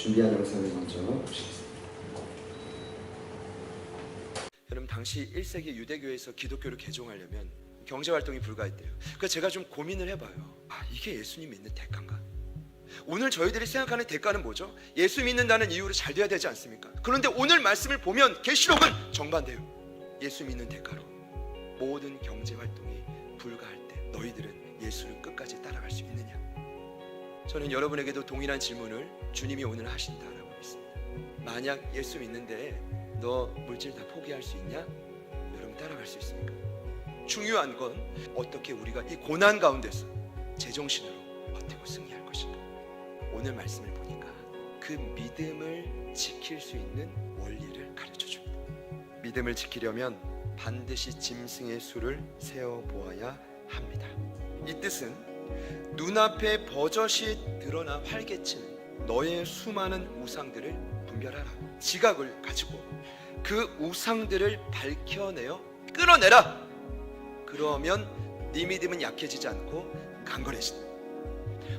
준비한 영상을 먼저 보시겠습니다. 여러분, 당시 1세기 유대교에서 기독교를 개종하려면 경제활동이 불가했대요. 그래서 제가 좀 고민을 해봐요. 이게 예수님 믿는 대가인가? 오늘 저희들이 생각하는 대가는 뭐죠? 예수 믿는다는 이유로 잘 돼야 되지 않습니까? 그런데 오늘 말씀을 보면 계시록은 정반대요. 예수 믿는 대가로 모든 경제활동이 불가할 때 너희들은 예수를 끝까지 따라갈 수 있느냐? 저는 여러분에게도 동일한 질문을 주님이 오늘 하신다라고 믿습니다. 만약 예수 믿는데 너 물질 다 포기할 수 있냐? 여러분 따라갈 수 있습니까? 중요한 건 어떻게 우리가 이 고난 가운데서 제정신으로 버티고 승리할 것인가. 오늘 말씀을 보니까 그 믿음을 지킬 수 있는 원리를 가르쳐 줍니다. 믿음을 지키려면 반드시 짐승의 수를 세어보아야 합니다. 이 뜻은 눈앞에 버젓이 드러나 활개치는 너의 수많은 우상들을 분별하라. 지각을 가지고 그 우상들을 밝혀내어 끊어내라. 그러면 네 믿음은 약해지지 않고 강건해진다.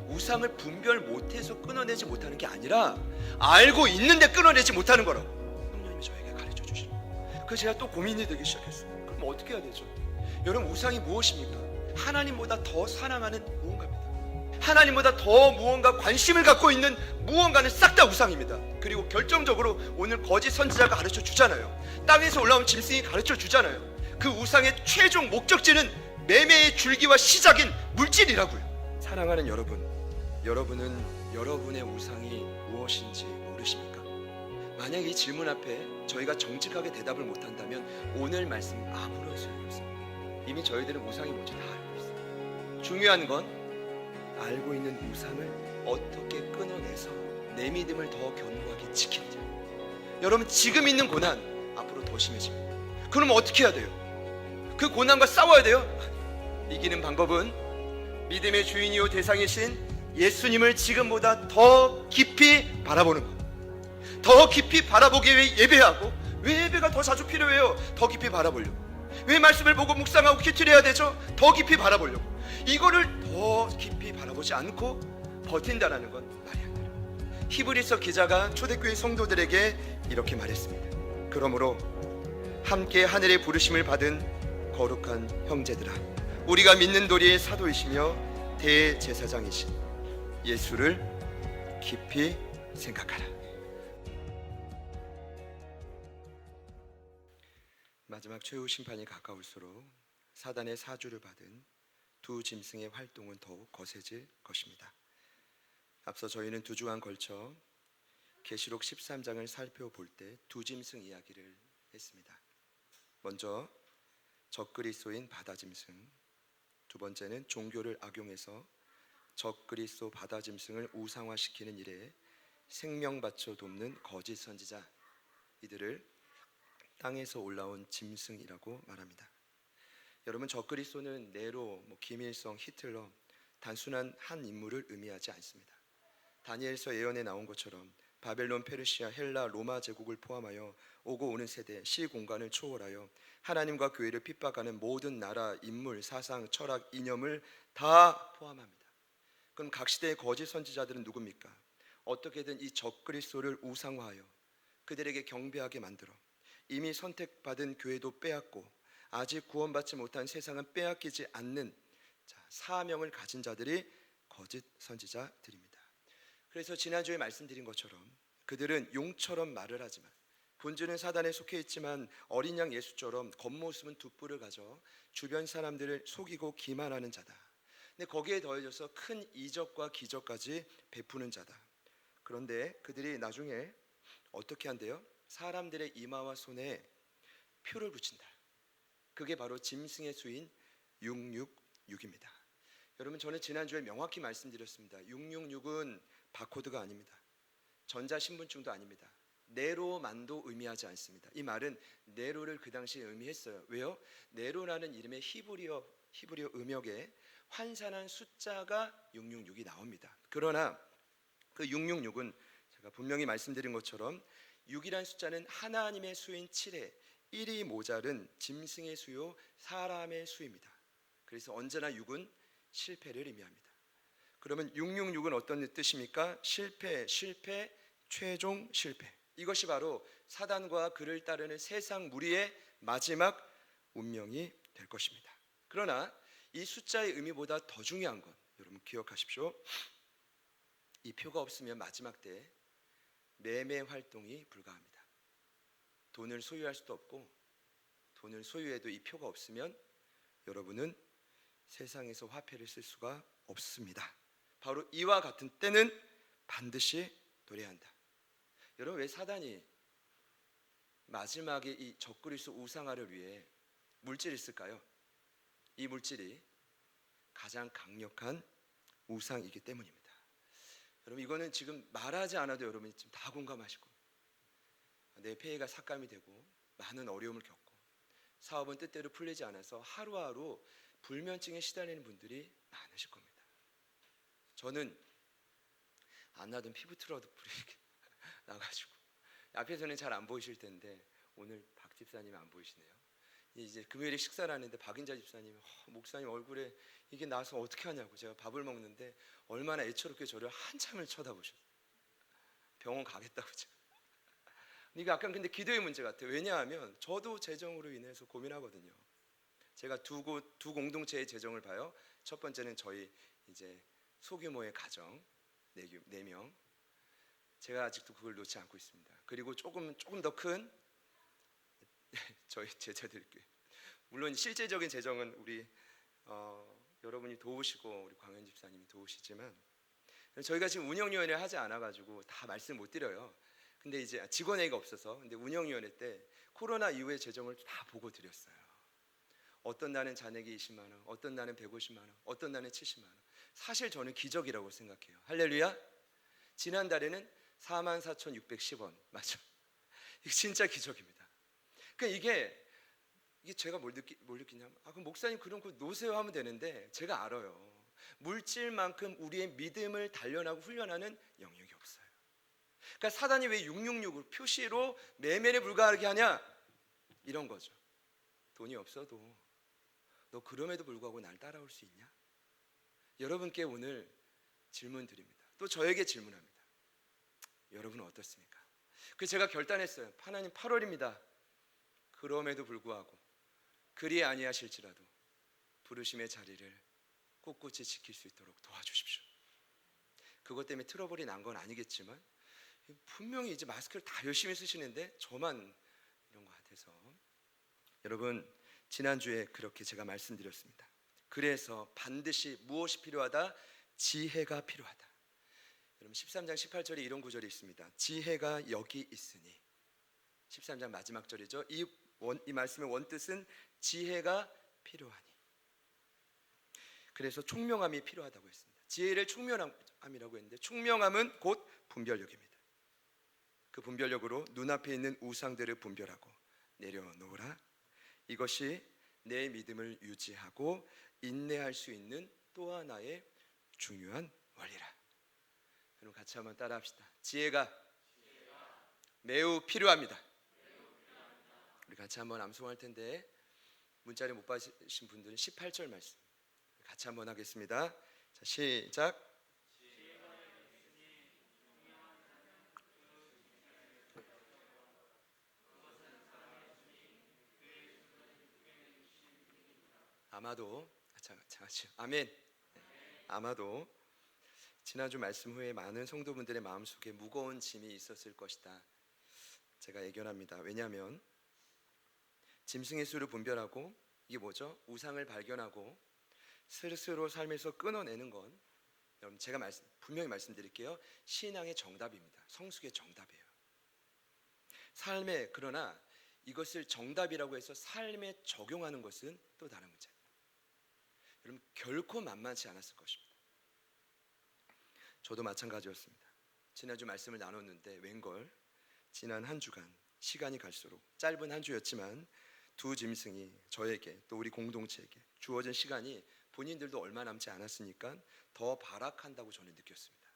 우상을 분별 못해서 끊어내지 못하는 게 아니라 알고 있는데 끊어내지 못하는 거라고 성령님이 저에게 가르쳐 주시는 거예요. 그래서 제가 또 고민이 되기 시작했어요. 그럼 어떻게 해야 되죠? 여러분, 우상이 무엇입니까? 하나님보다 더 사랑하는 무언가입니다. 하나님보다 더 무언가 관심을 갖고 있는 무언가는 싹 다 우상입니다. 그리고 결정적으로 오늘 거짓 선지자가 가르쳐 주잖아요. 땅에서 올라온 짐승이 가르쳐 주잖아요. 그 우상의 최종 목적지는 매매의 줄기와 시작인 물질이라고요. 사랑하는 여러분, 여러분은 여러분의 우상이 무엇인지 모르십니까? 만약 이 질문 앞에 저희가 정직하게 대답을 못한다면 오늘 말씀 아무런 소용이 없습니다. 이미 저희들은 우상이 뭔지 다 알고 있어요. 중요한 건 알고 있는 우상을 어떻게 끊어내서 내 믿음을 더 견고하게 지키느냐. 여러분, 지금 있는 고난 앞으로 더 심해집니다. 그럼 어떻게 해야 돼요? 그 고난과 싸워야 돼요? 이기는 방법은 믿음의 주인이요 대상이신 예수님을 지금보다 더 깊이 바라보는 것. 더 깊이 바라보기 위해 예배하고, 왜 예배가 더 자주 필요해요? 더 깊이 바라보려고. 왜 말씀을 보고 묵상하고 큐티를 해야 되죠? 더 깊이 바라보려고. 이거를 더 깊이 바라보지 않고 버틴다는 건 말이 안 돼요. 히브리서 기자가 초대교회 성도들에게 이렇게 말했습니다. 그러므로 함께 하늘의 부르심을 받은 거룩한 형제들아, 우리가 믿는 도리의 사도이시며 대제사장이신 예수를 깊이 생각하라. 마지막 최후 심판이 가까울수록 사단의 사주를 받은 두 짐승의 활동은 더욱 거세질 것입니다. 앞서 저희는 두 주간 걸쳐 계시록 13장을 살펴볼 때 두 짐승 이야기를 했습니다. 먼저 적그리스도인 바다짐승, 두 번째는 종교를 악용해서 적그리스도 바다짐승을 우상화시키는 일에 생명 바쳐 돕는 거짓 선지자, 이들을 땅에서 올라온 짐승이라고 말합니다. 여러분, 적그리스도는 네로, 김일성, 히틀러, 단순한 한 인물을 의미하지 않습니다. 다니엘서 예언에 나온 것처럼 바벨론, 페르시아, 헬라, 로마 제국을 포함하여 오고 오는 세대, 시공간을 초월하여 하나님과 교회를 핍박하는 모든 나라, 인물, 사상, 철학, 이념을 다 포함합니다. 그럼 각 시대의 거짓 선지자들은 누굽니까? 어떻게든 이 적그리스도를 우상화하여 그들에게 경배하게 만들어 이미 선택받은 교회도 빼앗고 아직 구원받지 못한 세상은 빼앗기지 않는 사명을 가진 자들이 거짓 선지자들입니다. 그래서 지난주에 말씀드린 것처럼 그들은 용처럼 말을 하지만 본질은 사단에 속해 있지만 어린 양 예수처럼 겉모습은 두 뿔을 가져 주변 사람들을 속이고 기만하는 자다. 근데 거기에 더해져서 큰 이적과 기적까지 베푸는 자다. 그런데 그들이 나중에 어떻게 한대요? 사람들의 이마와 손에 표를 붙인다. 그게 바로 짐승의 수인 666입니다. 여러분, 저는 지난주에 명확히 말씀드렸습니다. 666은 바코드가 아닙니다. 전자신분증도 아닙니다. 네로만도 의미하지 않습니다. 이 말은 네로를 그 당시에 의미했어요. 왜요? 네로라는 이름의 히브리어 음역에 환산한 숫자가 666이 나옵니다. 그러나 그 666은 제가 분명히 말씀드린 것처럼 6이란 숫자는 하나님의 수인 7에 1이 모자른 짐승의 수요 사람의 수입니다. 그래서 언제나 6은 실패를 의미합니다. 그러면 666은 어떤 뜻입니까? 실패, 최종 실패. 이것이 바로 사단과 그를 따르는 세상 무리의 마지막 운명이 될 것입니다. 그러나 이 숫자의 의미보다 더 중요한 건 여러분 기억하십시오. 이 표가 없으면 마지막 때 매매 활동이 불가합니다. 돈을 소유할 수도 없고 돈을 소유해도 이 표가 없으면 여러분은 세상에서 화폐를 쓸 수가 없습니다. 바로 이와 같은 때는 반드시 노래한다. 여러분, 왜 사단이 마지막에 이 적그리스도 우상화를 위해 물질을 쓸까요? 이 물질이 가장 강력한 우상이기 때문입니다. 여러분, 이거는 지금 말하지 않아도 여러분이 지금 다 공감하실 겁니다. 내 폐해가 삭감이 되고 많은 어려움을 겪고 사업은 뜻대로 풀리지 않아서 하루하루 불면증에 시달리는 분들이 많으실 겁니다. 저는 안 나던 피부 트러블이 나가지고 앞에서는 잘 안 보이실 텐데 오늘 박 집사님 안 보이시네요. 이제 금요일에 식사를 하는데 박인자 집사님이 목사님 얼굴에 이게 나서 어떻게 하냐고, 제가 밥을 먹는데 얼마나 애처롭게 저를 한참을 쳐다보셨어요. 병원 가겠다고 제가. 이게 약간 근데 기도의 문제 같아요. 왜냐하면 저도 재정으로 인해서 고민하거든요. 제가 두 공동체의 재정을 봐요. 첫 번째는 저희 이제 소규모의 가정 4명. 제가 아직도 그걸 놓지 않고 있습니다. 그리고 조금 더 큰 저희 제자들 교회. 물론 실제적인 재정은 우리 여러분이 도우시고 우리 광현 집사님이 도우시지만 저희가 지금 운영위원회 하지 않아가지고 다 말씀 못 드려요. 근데 이제 직원회의가 없어서 근데 운영위원회 때 코로나 이후의 재정을 다 보고 드렸어요. 어떤 날은 잔액이 20만 원, 어떤 날은 150만 원, 어떤 날은 70만 원. 사실 저는 기적이라고 생각해요. 할렐루야. 지난달에는 44,610원 맞죠? 이게 진짜 기적입니다. 그러니까 이게 제가 뭘 느끼냐면 그럼 목사님 그런 거 놓으세요 하면 되는데 제가 알아요. 물질만큼 우리의 믿음을 단련하고 훈련하는 영역이 없어요. 그러니까 사단이 왜 666을 표시로 매매에 불과하게 하냐? 이런 거죠. 돈이 없어도 너 그럼에도 불구하고 날 따라올 수 있냐? 여러분께 오늘 질문 드립니다. 또 저에게 질문합니다. 여러분은 어떻습니까? 그래서 제가 결단했어요. 하나님, 8월입니다. 그럼에도 불구하고 그리 아니하실지라도 부르심의 자리를 꿋꿋이 지킬 수 있도록 도와주십시오. 그것 때문에 트러블이 난 건 아니겠지만 분명히 이제 마스크를 다 열심히 쓰시는데 저만 이런 것 같아서 여러분, 지난주에 그렇게 제가 말씀드렸습니다. 그래서 반드시 무엇이 필요하다? 지혜가 필요하다. 여러분 13장 18절에 이런 구절이 있습니다. 지혜가 여기 있으니. 13장 마지막 절이죠. 이 말씀의 원뜻은 지혜가 필요하니. 그래서 총명함이 필요하다고 했습니다. 지혜를 총명함이라고 했는데 총명함은 곧 분별력입니다. 그 분별력으로 눈앞에 있는 우상들을 분별하고 내려놓으라. 이것이 내 믿음을 유지하고 인내할 수 있는 또 하나의 중요한 원리라. 그럼 같이 한번 따라합시다. 지혜가 매우 필요합니다. 우리 같이 한번 암송할 텐데 문자를 못 받으신 분들은 18절 말씀 같이 한번 하겠습니다. 자, 시작. 아마도 아멘. 아마도 지난주 말씀 후에 많은 성도분들의 마음속에 무거운 짐이 있었을 것이다. 제가 예견합니다. 왜냐하면 짐승의 수를 분별하고 이게 뭐죠? 우상을 발견하고 스스로 삶에서 끊어내는 건 여러분 제가 분명히 말씀드릴게요. 신앙의 정답입니다. 성숙의 정답이에요. 삶에 그러나 이것을 정답이라고 해서 삶에 적용하는 것은 또 다른 문제입니다. 여러분 결코 만만치 않았을 것입니다. 저도 마찬가지였습니다. 지난주 말씀을 나눴는데 웬걸 지난 한 주간 시간이 갈수록 짧은 한 주였지만 두 짐승이 저에게 또 우리 공동체에게 주어진 시간이 본인들도 얼마 남지 않았으니까 더 발악한다고 저는 느꼈습니다.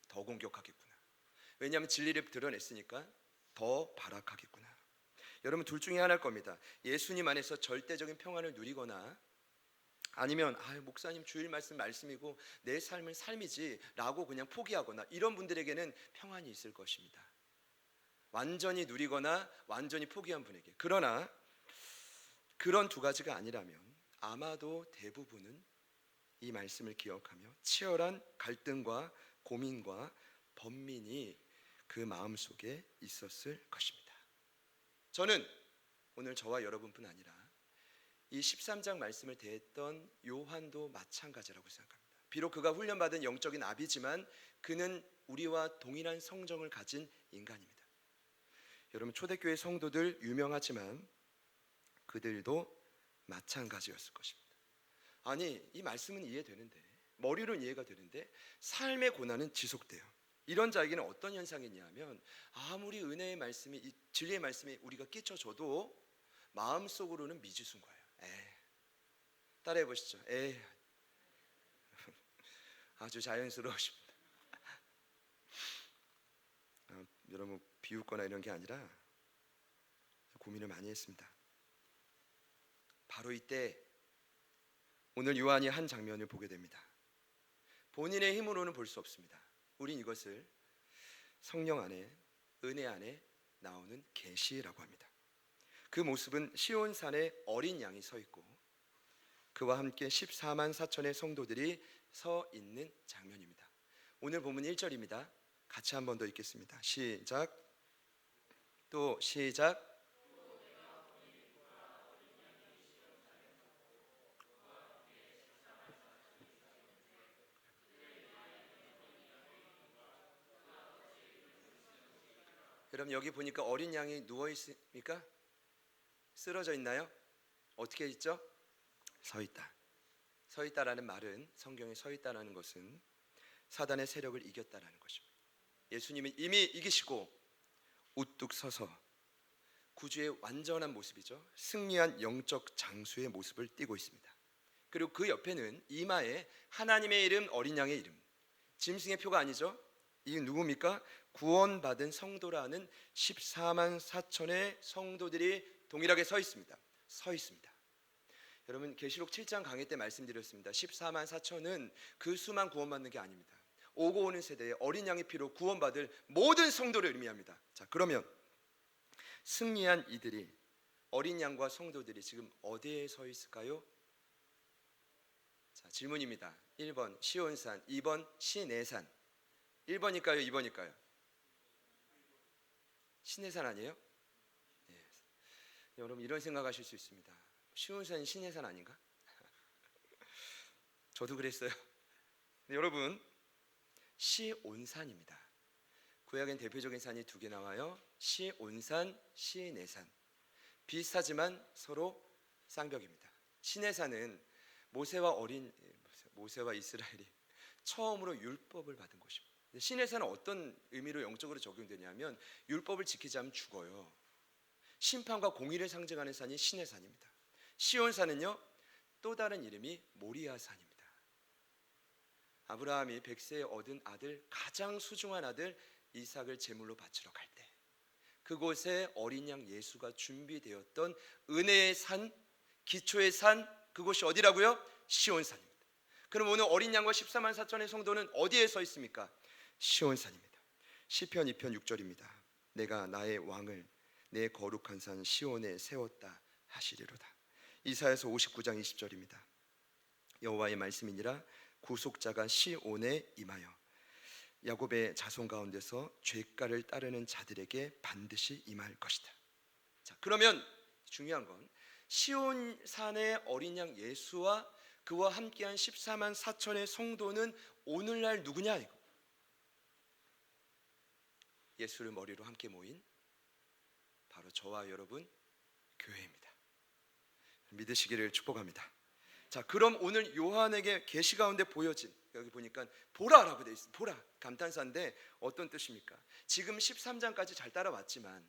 더 공격하겠구나. 왜냐하면 진리를 드러냈으니까 더 발악하겠구나. 여러분 둘 중에 하나일 겁니다. 예수님 안에서 절대적인 평안을 누리거나 아니면 목사님 주일 말씀이고 내 삶은 삶이지라고 그냥 포기하거나 이런 분들에게는 평안이 있을 것입니다. 완전히 누리거나 완전히 포기한 분에게. 그러나 그런 두 가지가 아니라면 아마도 대부분은 이 말씀을 기억하며 치열한 갈등과 고민과 번민이 그 마음속에 있었을 것입니다. 저는 오늘 저와 여러분뿐 아니라 이 13장 말씀을 대했던 요한도 마찬가지라고 생각합니다. 비록 그가 훈련받은 영적인 아비지만 그는 우리와 동일한 성정을 가진 인간입니다. 여러분, 초대교회 성도들 유명하지만 그들도 마찬가지였을 것입니다. 아니, 이 말씀은 이해되는데, 머리로는 이해가 되는데 삶의 고난은 지속돼요. 이런 자에게는 어떤 현상이 있냐면 아무리 은혜의 말씀이, 이 진리의 말씀이 우리가 끼쳐줘도 마음속으로는 미지수인 거예요. 따라해 보시죠. 아주 자연스러우십니다. 여러분, 비웃거나 이런 게 아니라 고민을 많이 했습니다. 바로 이때 오늘 요한이 한 장면을 보게 됩니다. 본인의 힘으로는 볼 수 없습니다. 우린 이것을 성령 안에, 은혜 안에 나오는 계시라고 합니다. 그 모습은 시온산에 어린 양이 서 있고 그와 함께 14만 4천의 성도들이 서 있는 장면입니다. 오늘 본문 1절입니다. 같이 한 번 더 읽겠습니다. 시작. 또 시작. 여러분, 여기 보니까 어린 양이 누워 있습니까? 쓰러져 있나요? 어떻게 있죠? 서 있다. 서 있다라는 말은, 성경에 서 있다라는 것은 사단의 세력을 이겼다라는 것입니다. 예수님이 이미 이기시고 우뚝 서서 구주의 완전한 모습이죠. 승리한 영적 장수의 모습을 띠고 있습니다. 그리고 그 옆에는 이마에 하나님의 이름, 어린 양의 이름, 짐승의 표가 아니죠. 이 누굽니까? 구원받은 성도라는 14만 4천의 성도들이 동일하게 서 있습니다. 여러분, 계시록 7장 강의 때 말씀드렸습니다. 14만 4천은 그 수만 구원받는 게 아닙니다. 오고 오는 세대에 어린 양의 피로 구원받을 모든 성도를 의미합니다. 자, 그러면 승리한 이들이, 어린 양과 성도들이 지금 어디에 서 있을까요? 자, 질문입니다. 1번 시온산, 2번 시내산. 1번일까요? 2번일까요? 시내산 아니에요? 네. 여러분, 이런 생각하실 수 있습니다. 시온산이 시내산 아닌가? 저도 그랬어요. 근데 여러분, 시온산입니다. 구약엔 대표적인 산이 두 개 나와요. 시온산, 시내산. 비슷하지만 서로 쌍벽입니다. 시내산은 모세와 이스라엘이 처음으로 율법을 받은 곳입니다. 시내산은 어떤 의미로 영적으로 적용되냐면 율법을 지키지 않으면 죽어요. 심판과 공의를 상징하는 산이 시내산입니다. 시온산은요, 또 다른 이름이 모리아산입니다. 아브라함이 100세에 얻은 아들, 가장 소중한 아들 이삭을 제물로 바치러 갈 때 그곳에 어린 양 예수가 준비되었던 은혜의 산, 기초의 산, 그곳이 어디라고요? 시온산입니다. 그럼 오늘 어린 양과 14만 4천의 성도는 어디에 서 있습니까? 시온산입니다. 시편 2편 6절입니다. 내가 나의 왕을 내 거룩한 산 시온에 세웠다 하시리로다. 이사야서 59장 20절입니다. 여호와의 말씀이니라 구속자가 시온에 임하여 야곱의 자손 가운데서 죄가를 따르는 자들에게 반드시 임할 것이다. 자, 그러면 중요한 건 시온산의 어린 양 예수와 그와 함께한 14만 4천의 성도는 오늘날 누구냐 이거. 예수를 머리로 함께 모인 바로 저와 여러분 교회입니다. 믿으시기를 축복합니다. 자, 그럼 오늘 요한에게 계시 가운데 보여진, 여기 보니까 보라라고 되어 있습니다. 보라, 감탄사인데 어떤 뜻입니까? 지금 13장까지 잘 따라왔지만,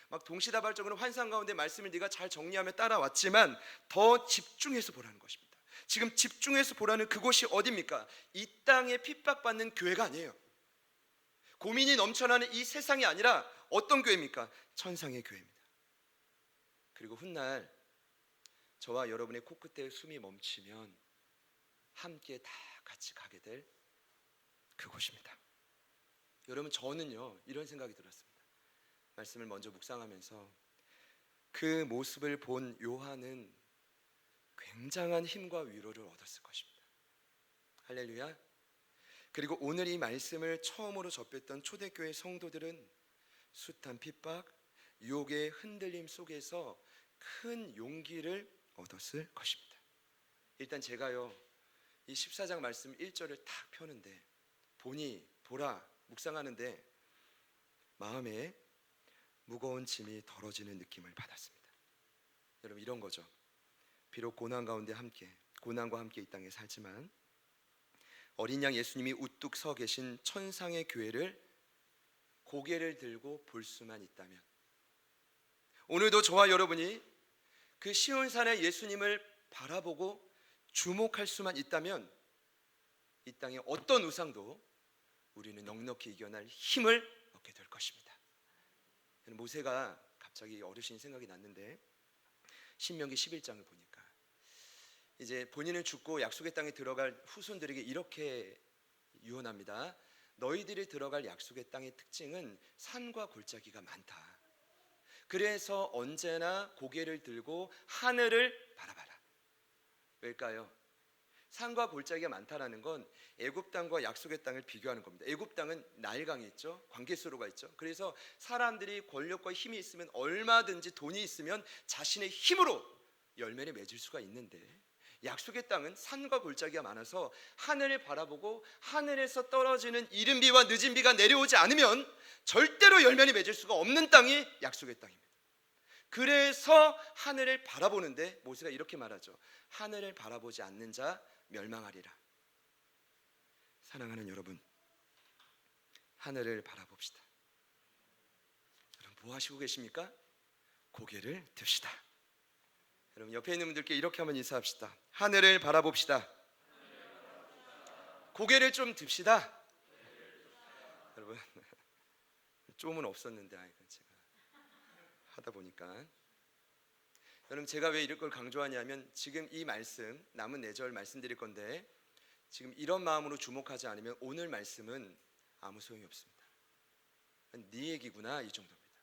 막 동시다발적으로 환상 가운데 말씀을 네가 잘 정리하며 따라왔지만 더 집중해서 보라는 것입니다. 지금 집중해서 보라는 그곳이 어디입니까? 이 땅에 핍박받는 교회가 아니에요. 고민이 넘쳐나는 이 세상이 아니라 어떤 교회입니까? 천상의 교회입니다. 그리고 훗날 저와 여러분의 코끝에 숨이 멈추면 함께 다 같이 가게 될 그곳입니다. 여러분, 저는요 이런 생각이 들었습니다. 말씀을 먼저 묵상하면서 그 모습을 본 요한은 굉장한 힘과 위로를 얻었을 것입니다. 할렐루야. 그리고 오늘 이 말씀을 처음으로 접했던 초대교회 성도들은 숱한 핍박, 유혹의 흔들림 속에서 큰 용기를 얻었을 것입니다. 일단 제가요 이 14장 말씀 1절을 탁 펴는데 보라 묵상하는데 마음에 무거운 짐이 덜어지는 느낌을 받았습니다. 여러분, 이런 거죠. 비록 고난과 함께 이 땅에 살지만 어린 양 예수님이 우뚝 서 계신 천상의 교회를 고개를 들고 볼 수만 있다면, 오늘도 저와 여러분이 그 시온산의 예수님을 바라보고 주목할 수만 있다면 이 땅의 어떤 우상도 우리는 넉넉히 이겨낼 힘을 얻게 될 것입니다. 모세가 갑자기 어르신 생각이 났는데 신명기 11장을 보니까 이제 본인은 죽고 약속의 땅에 들어갈 후손들에게 이렇게 유언합니다. 너희들이 들어갈 약속의 땅의 특징은 산과 골짜기가 많다. 그래서 언제나 고개를 들고 하늘을 바라봐라. 왜일까요? 산과 골짜기가 많다라는 건 애굽 땅과 약속의 땅을 비교하는 겁니다. 애굽 땅은 나일강이 있죠. 광개수로가 있죠. 그래서 사람들이 권력과 힘이 있으면 얼마든지 돈이 있으면 자신의 힘으로 열매를 맺을 수가 있는데, 약속의 땅은 산과 골짜기가 많아서 하늘을 바라보고 하늘에서 떨어지는 이른 비와 늦은 비가 내려오지 않으면 절대로 열매를 맺을 수가 없는 땅이 약속의 땅입니다. 그래서 하늘을 바라보는데 모세가 이렇게 말하죠. 하늘을 바라보지 않는 자 멸망하리라. 사랑하는 여러분, 하늘을 바라봅시다. 여러분, 뭐 하시고 계십니까? 고개를 듭시다. 여러분, 옆에 있는 분들께 이렇게 한번 인사합시다. 하늘을 바라봅시다. 고개를 좀 듭시다. 여러분, 좀은 없었는데 제가 하다 보니까. 여러분, 제가 왜 이걸 강조하냐면 지금 이 말씀 남은 4절 말씀드릴 건데 지금 이런 마음으로 주목하지 않으면 오늘 말씀은 아무 소용이 없습니다. 네 얘기구나, 이 정도입니다.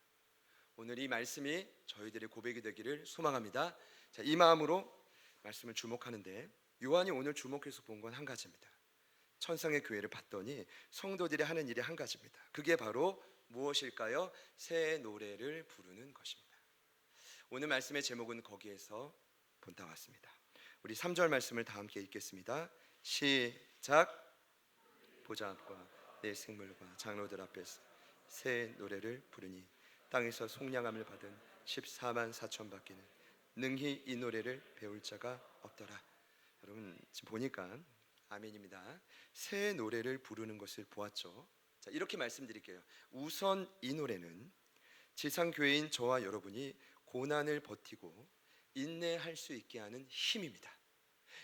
오늘 이 말씀이 저희들의 고백이 되기를 소망합니다. 자, 이 마음으로 말씀을 주목하는데 요한이 오늘 주목해서 본 건 한 가지입니다. 천상의 교회를 봤더니 성도들이 하는 일이 한 가지입니다. 그게 바로 무엇일까요? 새 노래를 부르는 것입니다. 오늘 말씀의 제목은 거기에서 본따 왔습니다. 우리 3절 말씀을 다 함께 읽겠습니다. 시작. 보좌 앞과 내 생물과 장로들 앞에서 새 노래를 부르니 땅에서 속량함을 받은 14만 4천 밖에는 능히 이 노래를 배울 자가 없더라. 여러분, 지금 보니까 아멘입니다. 새 노래를 부르는 것을 보았죠. 자, 이렇게 말씀드릴게요. 우선 이 노래는 지상교회인 저와 여러분이 고난을 버티고 인내할 수 있게 하는 힘입니다.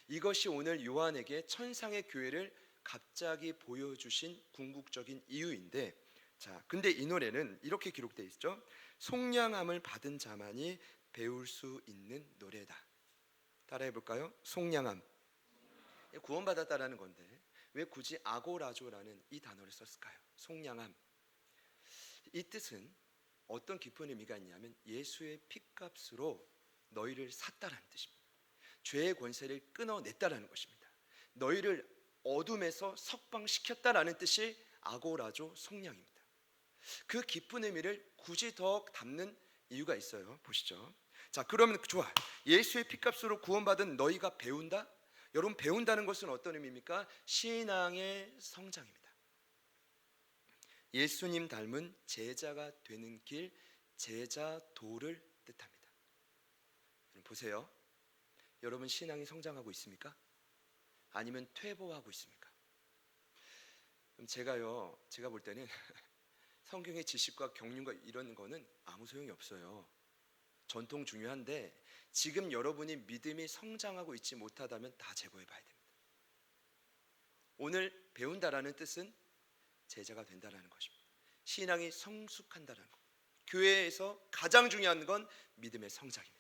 이것이 오늘 요한에게 천상의 교회를 갑자기 보여주신 궁극적인 이유인데, 자, 근데 이 노래는 이렇게 기록되어 있죠. 속량함을 받은 자만이 배울 수 있는 노래다. 따라해 볼까요? 속량함. 구원받았다라는 건데 왜 굳이 아고라조라는 이 단어를 썼을까요? 속량함. 이 뜻은 어떤 깊은 의미가 있냐면 예수의 피값으로 너희를 샀다라는 뜻입니다. 죄의 권세를 끊어냈다라는 것입니다. 너희를 어둠에서 석방시켰다라는 뜻이 아고라조 속량입니다. 그 깊은 의미를 굳이 더 담는 이유가 있어요. 보시죠. 자, 그러면 좋아. 예수의 피값으로 구원받은 너희가 배운다? 여러분, 배운다는 것은 어떤 의미입니까? 신앙의 성장입니다. 예수님 닮은 제자가 되는 길, 제자도를 뜻합니다. 보세요. 여러분, 신앙이 성장하고 있습니까? 아니면 퇴보하고 있습니까? 제가 볼 때는 성경의 지식과 경륜과 이런 거는 아무 소용이 없어요. 전통 중요한데 지금 여러분이 믿음이 성장하고 있지 못하다면 다 제거해 봐야 됩니다. 오늘 배운다라는 뜻은 제자가 된다라는 것입니다. 신앙이 성숙한다라는 것. 교회에서 가장 중요한 건 믿음의 성장입니다.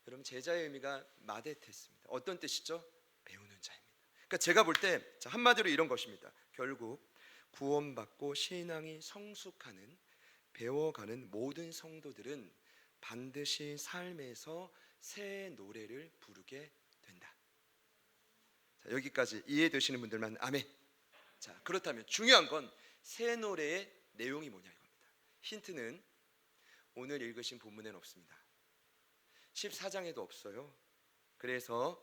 여러분, 제자의 의미가 마데테스입니다. 어떤 뜻이죠? 배우는 자입니다. 그러니까 제가 볼 때 한마디로 이런 것입니다. 결국 구원받고 신앙이 성숙하는, 배워가는 모든 성도들은 반드시 삶에서 새 노래를 부르게 된다. 자, 여기까지 이해되시는 분들만 아멘. 자, 그렇다면 중요한 건 새 노래의 내용이 뭐냐 이겁니다. 힌트는 오늘 읽으신 본문에는 없습니다. 14장에도 없어요. 그래서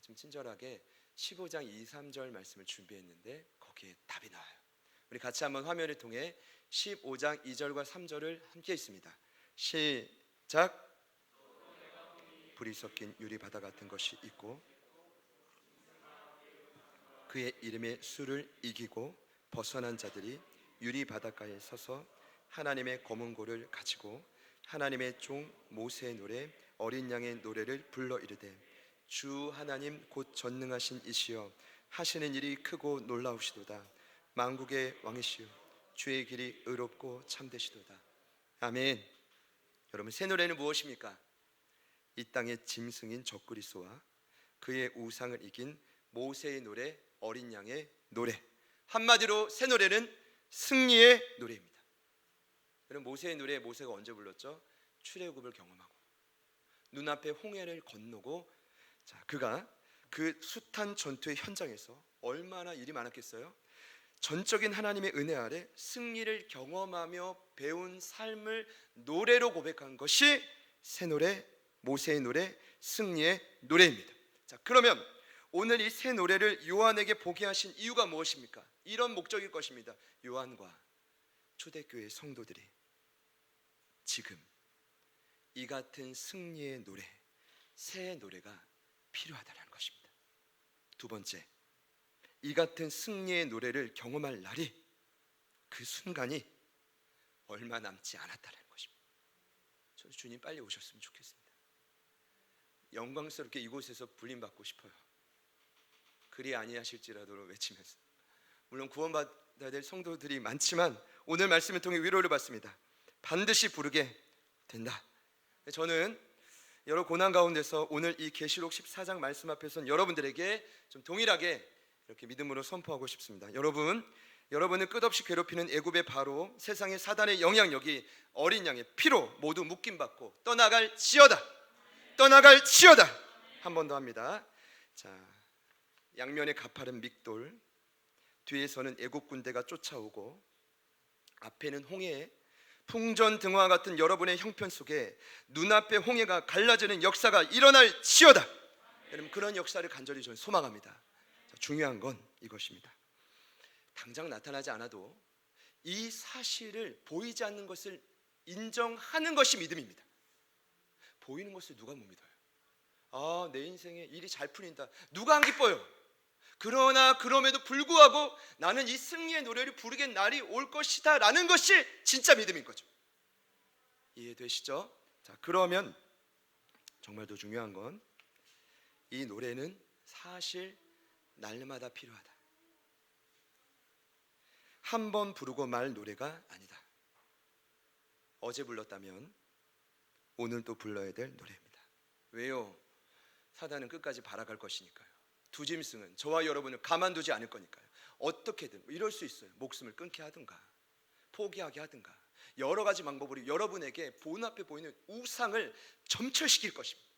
좀 친절하게 15장 2, 3절 말씀을 준비했는데 거기에 답이 나와요. 우리 같이 한번 화면을 통해 15장 2절과 3절을 함께 읽습니다. 시작. 불이 섞인 유리바다 같은 것이 있고 그의 이름의 수를 이기고 벗어난 자들이 유리바닷가에 서서 하나님의 검은 고를 가지고 하나님의 종 모세의 노래 어린 양의 노래를 불러 이르되 주 하나님 곧 전능하신 이시여 하시는 일이 크고 놀라우시도다. 만국의 왕이시여 주의 길이 의롭고 참되시도다. 아멘. 여러분, 새 노래는 무엇입니까? 이 땅의 짐승인 적그리스도와 그의 우상을 이긴 모세의 노래, 어린 양의 노래. 한마디로 새 노래는 승리의 노래입니다. 여러분, 모세의 노래, 모세가 언제 불렀죠? 출애굽을 경험하고 눈앞에 홍해를 건너고, 자, 그가 그 숱한 전투의 현장에서 얼마나 일이 많았겠어요? 전적인 하나님의 은혜 아래 승리를 경험하며 배운 삶을 노래로 고백한 것이 새 노래, 모세의 노래, 승리의 노래입니다. 자, 그러면 오늘 이 새 노래를 요한에게 보게 하신 이유가 무엇입니까? 이런 목적일 것입니다. 요한과 초대교회 성도들이 지금 이 같은 승리의 노래, 새 노래가 필요하다는 것입니다. 두 번째, 이 같은 승리의 노래를 경험할 날이, 그 순간이 얼마 남지 않았다는 것입니다. 저는 주님 빨리 오셨으면 좋겠습니다. 영광스럽게 이곳에서 불림받고 싶어요. 그리 아니하실지라도 외치면서. 물론 구원받아야 될 성도들이 많지만 오늘 말씀을 통해 위로를 받습니다. 반드시 부르게 된다. 저는 여러 고난 가운데서 오늘 이 계시록 14장 말씀 앞에선 여러분들에게 좀 동일하게 이렇게 믿음으로 선포하고 싶습니다. 여러분은 끝없이 괴롭히는 애굽의 바로, 세상의 사단의 영향력이 어린 양의 피로 모두 묶임받고 떠나갈지어다. 한 번 더 합니다. 자, 양면에 가파른 믹돌, 뒤에서는 애굽 군대가 쫓아오고 앞에는 홍해, 풍전등화 같은 여러분의 형편 속에 눈앞에 홍해가 갈라지는 역사가 일어날지어다. 여러분, 그런 역사를 간절히 저는 소망합니다. 자, 중요한 건 이것입니다. 당장 나타나지 않아도 이 사실을, 보이지 않는 것을 인정하는 것이 믿음입니다. 보이는 것을 누가 못 믿어요? 아, 내 인생에 일이 잘 풀린다, 누가 안 기뻐요? 그러나 그럼에도 불구하고 나는 이 승리의 노래를 부르게 날이 올 것이다 라는 것이 진짜 믿음인 거죠. 이해되시죠? 자, 그러면 정말 더 중요한 건 이 노래는 사실 날마다 필요하다. 한 번 부르고 말 노래가 아니다. 어제 불렀다면 오늘 또 불러야 될 노래입니다. 왜요? 사단은 끝까지 발악할 것이니까요. 두 짐승은 저와 여러분을 가만두지 않을 거니까요. 어떻게든 이럴 수 있어요. 목숨을 끊게 하든가 포기하게 하든가 여러 가지 방법으로 여러분에게 본 앞에 보이는 우상을 점철시킬 것입니다.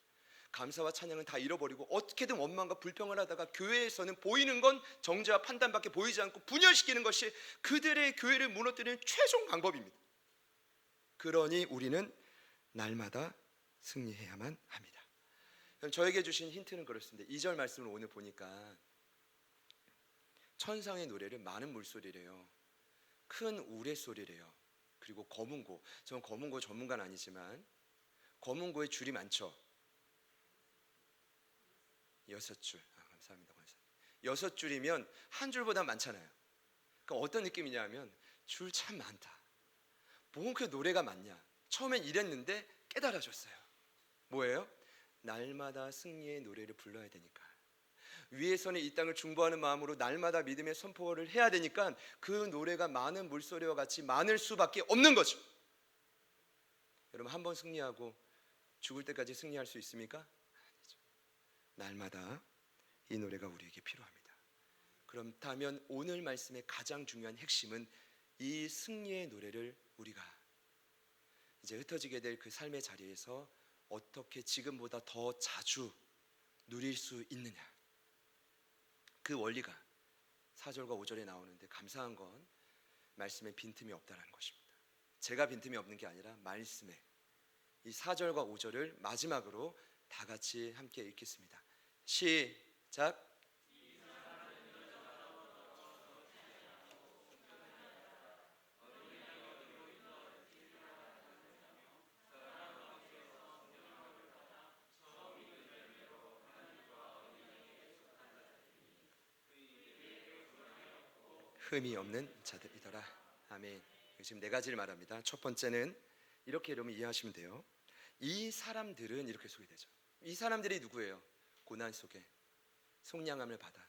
감사와 찬양은 다 잃어버리고 어떻게든 원망과 불평을 하다가 교회에서는 보이는 건 정죄와 판단밖에 보이지 않고 분열시키는 것이 그들의 교회를 무너뜨리는 최종 방법입니다. 그러니 우리는 날마다 승리해야만 합니다. 저에게 주신 힌트는 그렇습니다. 2절 말씀을 오늘 보니까 천상의 노래를 많은 물소리래요. 큰 우레소리래요. 그리고 검은고, 저는 검은고 전문가는 아니지만 검은고에 줄이 많죠. 6줄. 감사합니다. 6줄이면 한 줄보다 많잖아요. 그러니까 어떤 느낌이냐 하면 줄 참 많다. 뭐 그렇게 노래가 많냐. 처음엔 이랬는데 깨달아졌어요. 뭐예요? 날마다 승리의 노래를 불러야 되니까. 위에서는 이 땅을 중보하는 마음으로 날마다 믿음의 선포를 해야 되니까 그 노래가 많은 물소리와 같이 많을 수밖에 없는 거죠. 여러분, 한 번 승리하고 죽을 때까지 승리할 수 있습니까? 아니죠. 날마다 이 노래가 우리에게 필요합니다. 그렇다면 오늘 말씀의 가장 중요한 핵심은 이 승리의 노래를 우리가 이제 흩어지게 될 그 삶의 자리에서 어떻게 지금보다 더 자주 누릴 수 있느냐, 그 원리가 4절과 5절에 나오는데, 감사한 건 말씀에 빈틈이 없다는 것입니다. 제가 빈틈이 없는 게 아니라 말씀에, 이 4절과 5절을 마지막으로 다 같이 함께 읽겠습니다. 시작. 흠이 없는 자들이더라. 아멘. 지금 네 가지를 말합니다. 첫 번째는 이렇게 여러분 이해하시면 돼요. 이 사람들은 이렇게 소개되죠. 이 사람들이 누구예요? 고난 속에 속량함을 받아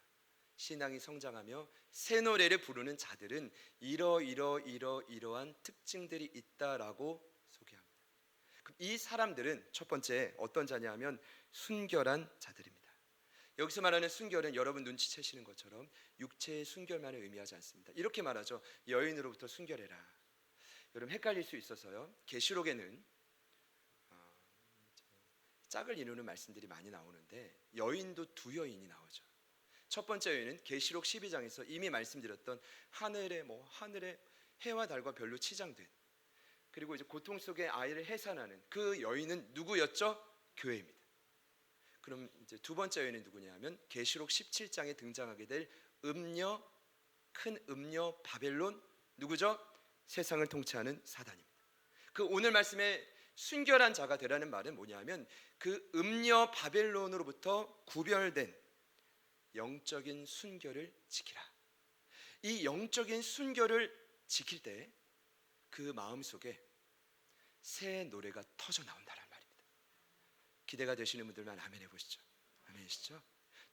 신앙이 성장하며 새 노래를 부르는 자들은 이러한 특징들이 있다라고 소개합니다. 그럼 이 사람들은 첫 번째 어떤 자냐 하면 순결한 자들입니다. 여기서 말하는 순결은 여러분 눈치채시는 것처럼 육체의 순결만을 의미하지 않습니다. 이렇게 말하죠. 여인으로부터 순결해라. 여러분 헷갈릴 수 있어서요. 계시록에는 짝을 이루는 말씀들이 많이 나오는데 여인도 두 여인이 나오죠. 첫 번째 여인은 계시록 12장에서 이미 말씀드렸던 하늘의 해와 달과 별로 치장된, 그리고 이제 고통 속에 아이를 해산하는 그 여인은 누구였죠? 교회입니다. 그럼 이제 두 번째 여인은 누구냐 면 계시록 17장에 등장하게 될 큰 음녀 바벨론, 누구죠? 세상을 통치하는 사단입니다. 그 오늘 말씀에 순결한 자가 되라는 말은 뭐냐면 그 음녀 바벨론으로부터 구별된 영적인 순결을 지키라. 이 영적인 순결을 지킬 때 그 마음속에 새 노래가 터져 나온다는 말입니다. 기대가 되시는 분들만 아멘 해보시죠. 아멘이시죠?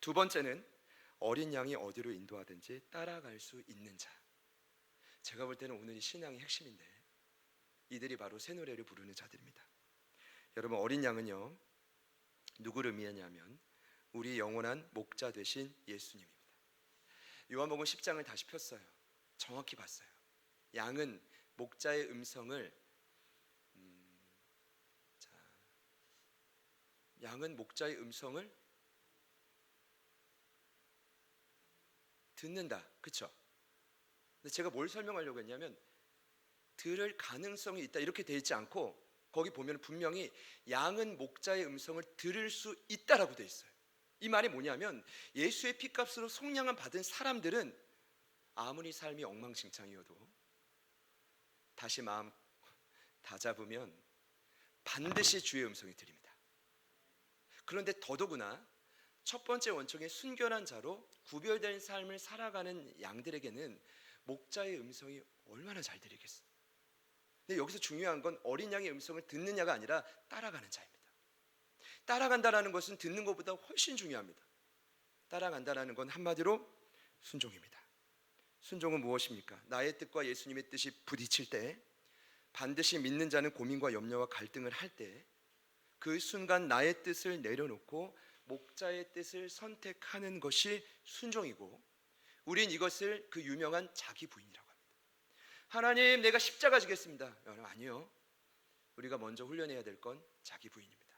두 번째는 어린 양이 어디로 인도하든지 따라갈 수 있는 자. 제가 볼 때는 오늘이 신앙의 핵심인데 이들이 바로 새 노래를 부르는 자들입니다. 여러분, 어린 양은요 누구를 의미하냐면 우리 영원한 목자 되신 예수님입니다. 요한복음 10장을 다시 폈어요. 정확히 봤어요. 양은 목자의 음성을 양은 목자의 음성을 듣는다. 그렇죠? 근데 제가 뭘 설명하려고 했냐면 들을 가능성이 있다 이렇게 되어 있지 않고 거기 보면 분명히 양은 목자의 음성을 들을 수 있다라고 되어 있어요. 이 말이 뭐냐면 예수의 피값으로 속량함 받은 사람들은 아무리 삶이 엉망진창이어도 다시 마음 다잡으면 반드시 주의 음성이 들립니다. 그런데 더더구나 첫 번째 원칙인 순결한 자로 구별된 삶을 살아가는 양들에게는 목자의 음성이 얼마나 잘 들리겠어요. 근데 여기서 중요한 건 어린 양의 음성을 듣느냐가 아니라 따라가는 자입니다. 따라간다라는 것은 듣는 것보다 훨씬 중요합니다. 따라간다라는 건 한마디로 순종입니다. 순종은 무엇입니까? 나의 뜻과 예수님의 뜻이 부딪힐 때, 반드시 믿는 자는 고민과 염려와 갈등을 할 때 그 순간 나의 뜻을 내려놓고 목자의 뜻을 선택하는 것이 순종이고, 우린 이것을 그 유명한 자기 부인이라고 합니다. 하나님, 내가 십자가 지겠습니다. 여러분, 아니요. 우리가 먼저 훈련해야 될 건 자기 부인입니다.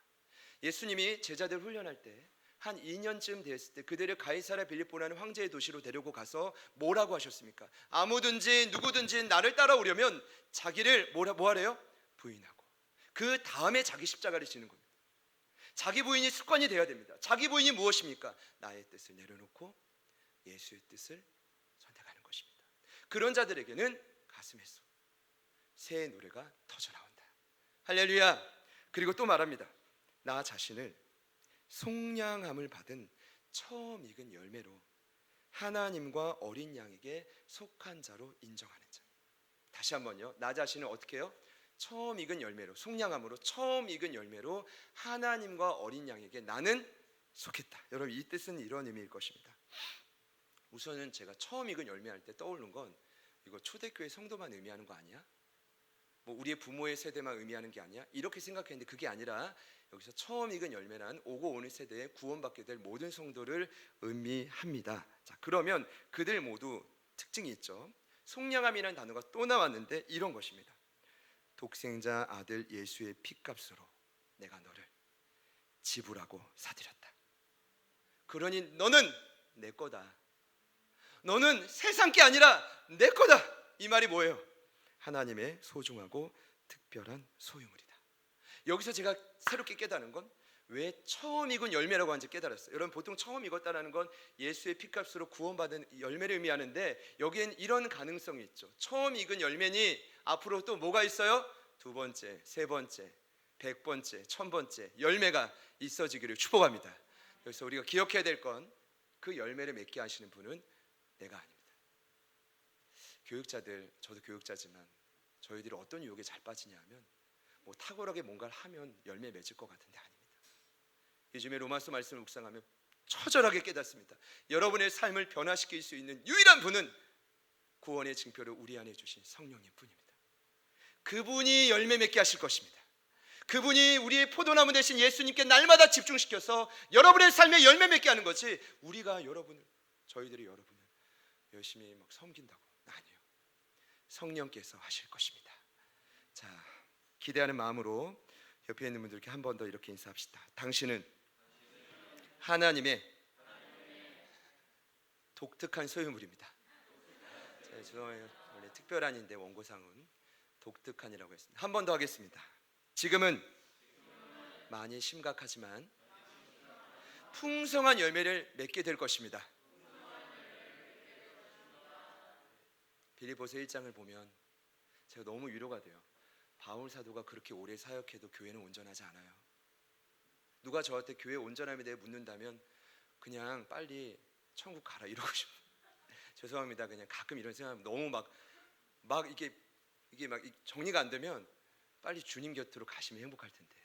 예수님이 제자들 훈련할 때 한 2년쯤 됐을 때 그들을 가이사랴 빌립보라는 황제의 도시로 데리고 가서 뭐라고 하셨습니까? 아무든지 누구든지 나를 따라오려면 자기를 뭐 하래요? 부인하고 그 다음에 자기 십자가를 지는 겁니다. 자기 부인이 습관이 돼야 됩니다. 자기 부인이 무엇입니까? 나의 뜻을 내려놓고 예수의 뜻을 선택하는 것입니다. 그런 자들에게는 가슴에서 새 노래가 터져 나온다. 할렐루야. 그리고 또 말합니다. 나 자신을 속량함을 받은 처음 익은 열매로 하나님과 어린 양에게 속한 자로 인정하는 자. 다시 한번요. 나 자신을 어떻게 해요? 처음 익은 열매로, 속량함으로 처음 익은 열매로 하나님과 어린 양에게 나는 속했다. 여러분, 이 뜻은 이런 의미일 것입니다. 우선은 제가 처음 익은 열매 할 때 떠오르는 건 이거 초대교회 성도만 의미하는 거 아니야? 뭐 우리의 부모의 세대만 의미하는 게 아니야? 이렇게 생각했는데 그게 아니라 여기서 처음 익은 열매란 오고 오는 세대에 구원받게 될 모든 성도를 의미합니다. 자, 그러면 그들 모두 특징이 있죠. 속량함이라는 단어가 또 나왔는데 이런 것입니다. 독생자 아들 예수의 피값으로 내가 너를 지불하고 사들였다. 그러니 너는 내 거다. 너는 세상 게 아니라 내 거다. 이 말이 뭐예요? 하나님의 소중하고 특별한 소유물이다. 여기서 제가 새롭게 깨달은 건 왜 처음 익은 열매라고 하는지 깨달았어요. 여러분, 보통 처음 익었다는 건 예수의 피값으로 구원받은 열매를 의미하는데 여기엔 이런 가능성이 있죠. 처음 익은 열매니 앞으로 또 뭐가 있어요? 두 번째, 세 번째, 100번째, 1000번째 열매가 있어지기를 축복합니다. 그래서 우리가 기억해야 될 건 그 열매를 맺게 하시는 분은 내가 아닙니다. 교육자들, 저도 교육자지만 저희들이 어떤 유혹에 잘 빠지냐 하면 뭐 탁월하게 뭔가를 하면 열매 맺을 것 같은데 아닙니다. 요즘에 로마서 말씀을 묵상하면 처절하게 깨닫습니다. 여러분의 삶을 변화시킬 수 있는 유일한 분은 구원의 증표를 우리 안에 주신 성령님 뿐입니다. 그분이 열매 맺게 하실 것입니다. 그분이 우리의 포도나무 되신 예수님께 날마다 집중시켜서 여러분의 삶에 열매 맺게 하는 거지, 우리가 여러분을, 저희들이 여러분을 열심히 막 섬긴다고 아니에요. 성령께서 하실 것입니다. 자, 기대하는 마음으로 옆에 있는 분들께 한 번 더 이렇게 인사합시다. 당신은 하나님의 독특한 소유물입니다. 자, 죄송해요. 원래 특별한인데 원고상은 독특한이라고 했습니다. 한 번 더 하겠습니다. 지금은 많이 심각하지만 풍성한 열매를 맺게 될 것입니다. 빌립보서 1장을 보면 제가 너무 위로가 돼요. 바울 사도가 그렇게 오래 사역해도 교회는 온전하지 않아요. 누가 저한테 교회 온전함에 대해 묻는다면 그냥 빨리 천국 가라 이러고 싶어요. 죄송합니다. 그냥 가끔 이런 생각하면 너무 막 이게 막 정리가 안 되면 빨리 주님 곁으로 가시면 행복할 텐데,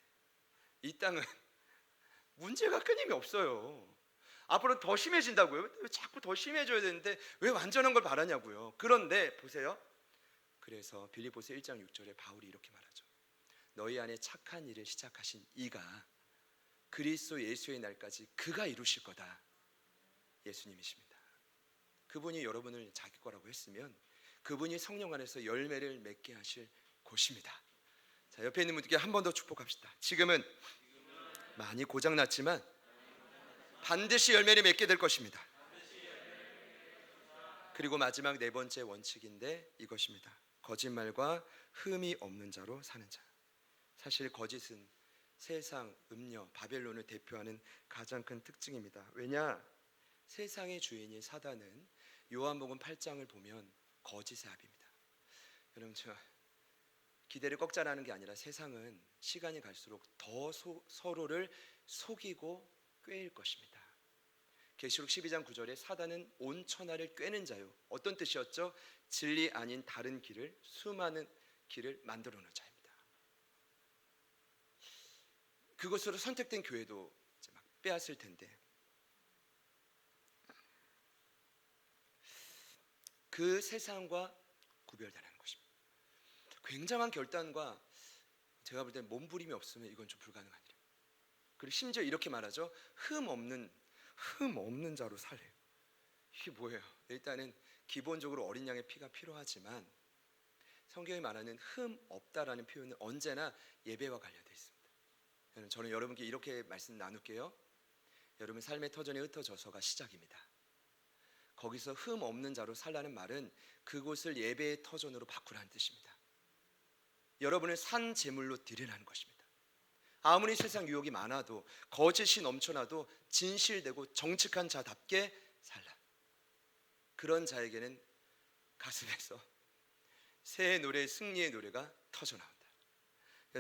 이 땅은 문제가 끊임이 없어요. 앞으로 더 심해진다고요? 왜 자꾸 더 심해져야 되는데 왜 완전한 걸 바라냐고요. 그런데 보세요. 그래서 빌립보서 1장 6절에 바울이 이렇게 말하죠. 너희 안에 착한 일을 시작하신 이가 그리스도 예수의 날까지 그가 이루실 거다. 예수님이십니다. 그분이 여러분을 자기 거라고 했으면 그분이 성령 안에서 열매를 맺게 하실 곳입니다. 자, 옆에 있는 분들께 한 번 더 축복합시다. 지금은 많이 고장났지만 반드시 열매를 맺게 될 것입니다. 그리고 마지막 네 번째 원칙인데 이것입니다. 거짓말과 흠이 없는 자로 사는 자. 사실 거짓은 세상, 음녀, 바벨론을 대표하는 가장 큰 특징입니다. 왜냐? 세상의 주인인 사단은 요한복음 8장을 보면 거짓의 아비입니다. 여러분, 제가 기대를 꺾자라는 게 아니라 세상은 시간이 갈수록 더 서로를 속이고 꾀일 것입니다. 계시록 12장 9절에 사단은 온 천하를 꾀는 자요. 어떤 뜻이었죠? 진리 아닌 다른 길을, 수많은 길을 만들어 놓은 자입니다. 그것으로 선택된 교회도 이제 막 빼앗을 텐데, 그 세상과 구별되는 것입니다. 굉장한 결단과 제가 볼 때 몸부림이 없으면 이건 좀 불가능한 일이에요. 그리고 심지어 이렇게 말하죠. 흠 없는 자로 살래요. 이게 뭐예요? 일단은 기본적으로 어린 양의 피가 필요하지만 성경이 말하는 흠 없다라는 표현은 언제나 예배와 관련되어 있습니다. 저는 여러분께 이렇게 말씀 나눌게요. 여러분 삶의 터전에 흩어져서가 시작입니다. 거기서 흠 없는 자로 살라는 말은 그곳을 예배의 터전으로 바꾸라는 뜻입니다. 여러분을 산 제물로 드리라는 것입니다. 아무리 세상 유혹이 많아도 거짓이 넘쳐나도 진실되고 정직한 자답게 살라. 그런 자에게는 가슴에서 새해 노래, 승리의 노래가 터져나온다.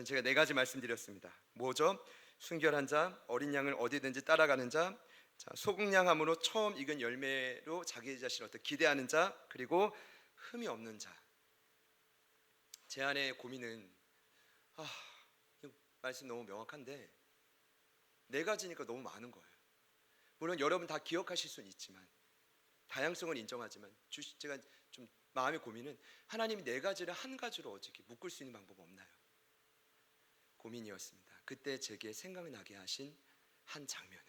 제가 네 가지 말씀드렸습니다. 뭐죠? 순결한 자, 어린 양을 어디든지 따라가는 자, 소극량함으로 처음 익은 열매로 자기 자신을 기대하는 자, 그리고 흠이 없는 자. 제 안의 고민은 이 말씀 너무 명확한데 네 가지니까 너무 많은 거예요. 물론 여러분 다 기억하실 수는 있지만, 다양성을 인정하지만 제가 좀 마음의 고민은 하나님 네 가지를 한 가지로 어떻게 묶을 수 있는 방법 없나요? 고민이었습니다. 그때 제게 생각나게 하신 한 장면은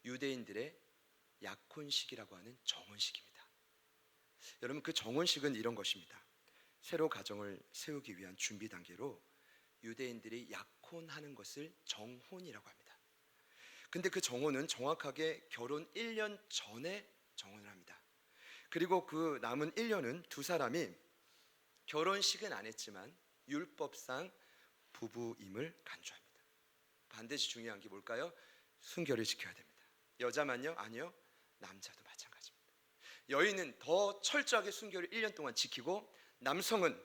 유대인들의 약혼식이라고 하는 정혼식입니다. 여러분, 그 정혼식은 이런 것입니다. 새로 가정을 세우기 위한 준비 단계로 유대인들이 약혼하는 것을 정혼이라고 합니다. 근데 그 정혼은 정확하게 결혼 1년 전에 정혼을 합니다. 그리고 그 남은 1년은 두 사람이 결혼식은 안 했지만 율법상 부부임을 간주합니다. 반드시 중요한 게 뭘까요? 순결을 지켜야 됩니다. 여자만요? 아니요, 남자도 마찬가지입니다. 여인은 더 철저하게 순결을 1년 동안 지키고, 남성은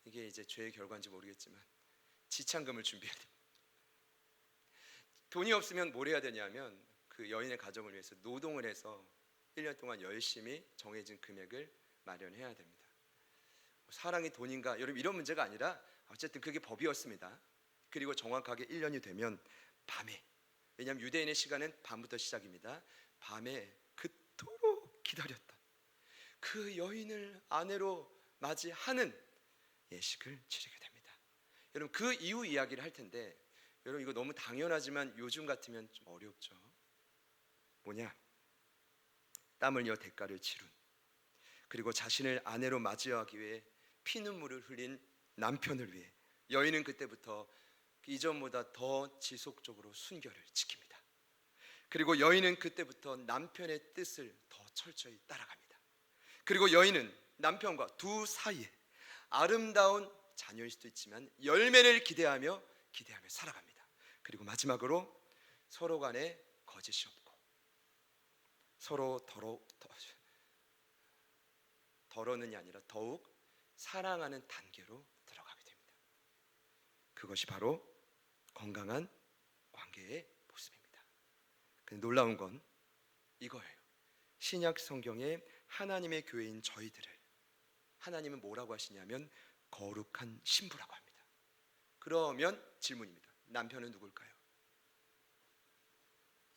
이게 이제 죄의 결과인지 모르겠지만 지참금을 준비해야 됩니다. 돈이 없으면 뭘 해야 되냐면 그 여인의 가정을 위해서 노동을 해서 1년 동안 열심히 정해진 금액을 마련해야 됩니다. 사랑이 돈인가? 여러분, 이런 문제가 아니라 어쨌든 그게 법이었습니다. 그리고 정확하게 1년이 되면 밤에, 왜냐하면 유대인의 시간은 밤부터 시작입니다. 밤에 그토록 기다렸다 그 여인을 아내로 맞이하는 예식을 치르게 됩니다. 여러분, 그 이후 이야기를 할 텐데, 여러분 이거 너무 당연하지만 요즘 같으면 좀 어렵죠. 뭐냐? 땀 흘려 대가를 치룬, 그리고 자신을 아내로 맞이하기 위해 피눈물을 흘린 남편을 위해 여인은 그때부터 이전보다 더 지속적으로 순결을 지킵니다. 그리고 여인은 그때부터 남편의 뜻을 더 철저히 따라갑니다. 그리고 여인은 남편과 두 사이에 아름다운 자녀일 수도 있지만 열매를 기대하며 살아갑니다. 그리고 마지막으로 서로 간에 거짓이 없고 서로 덜어는이 아니라 더욱 사랑하는 단계로 들어가게 됩니다. 그것이 바로 건강한 관계의 모습입니다. 근데 놀라운 건 이거예요. 신약 성경에 하나님의 교회인 저희들을 하나님은 뭐라고 하시냐면 거룩한 신부라고 합니다. 그러면 질문입니다. 남편은 누굴까요?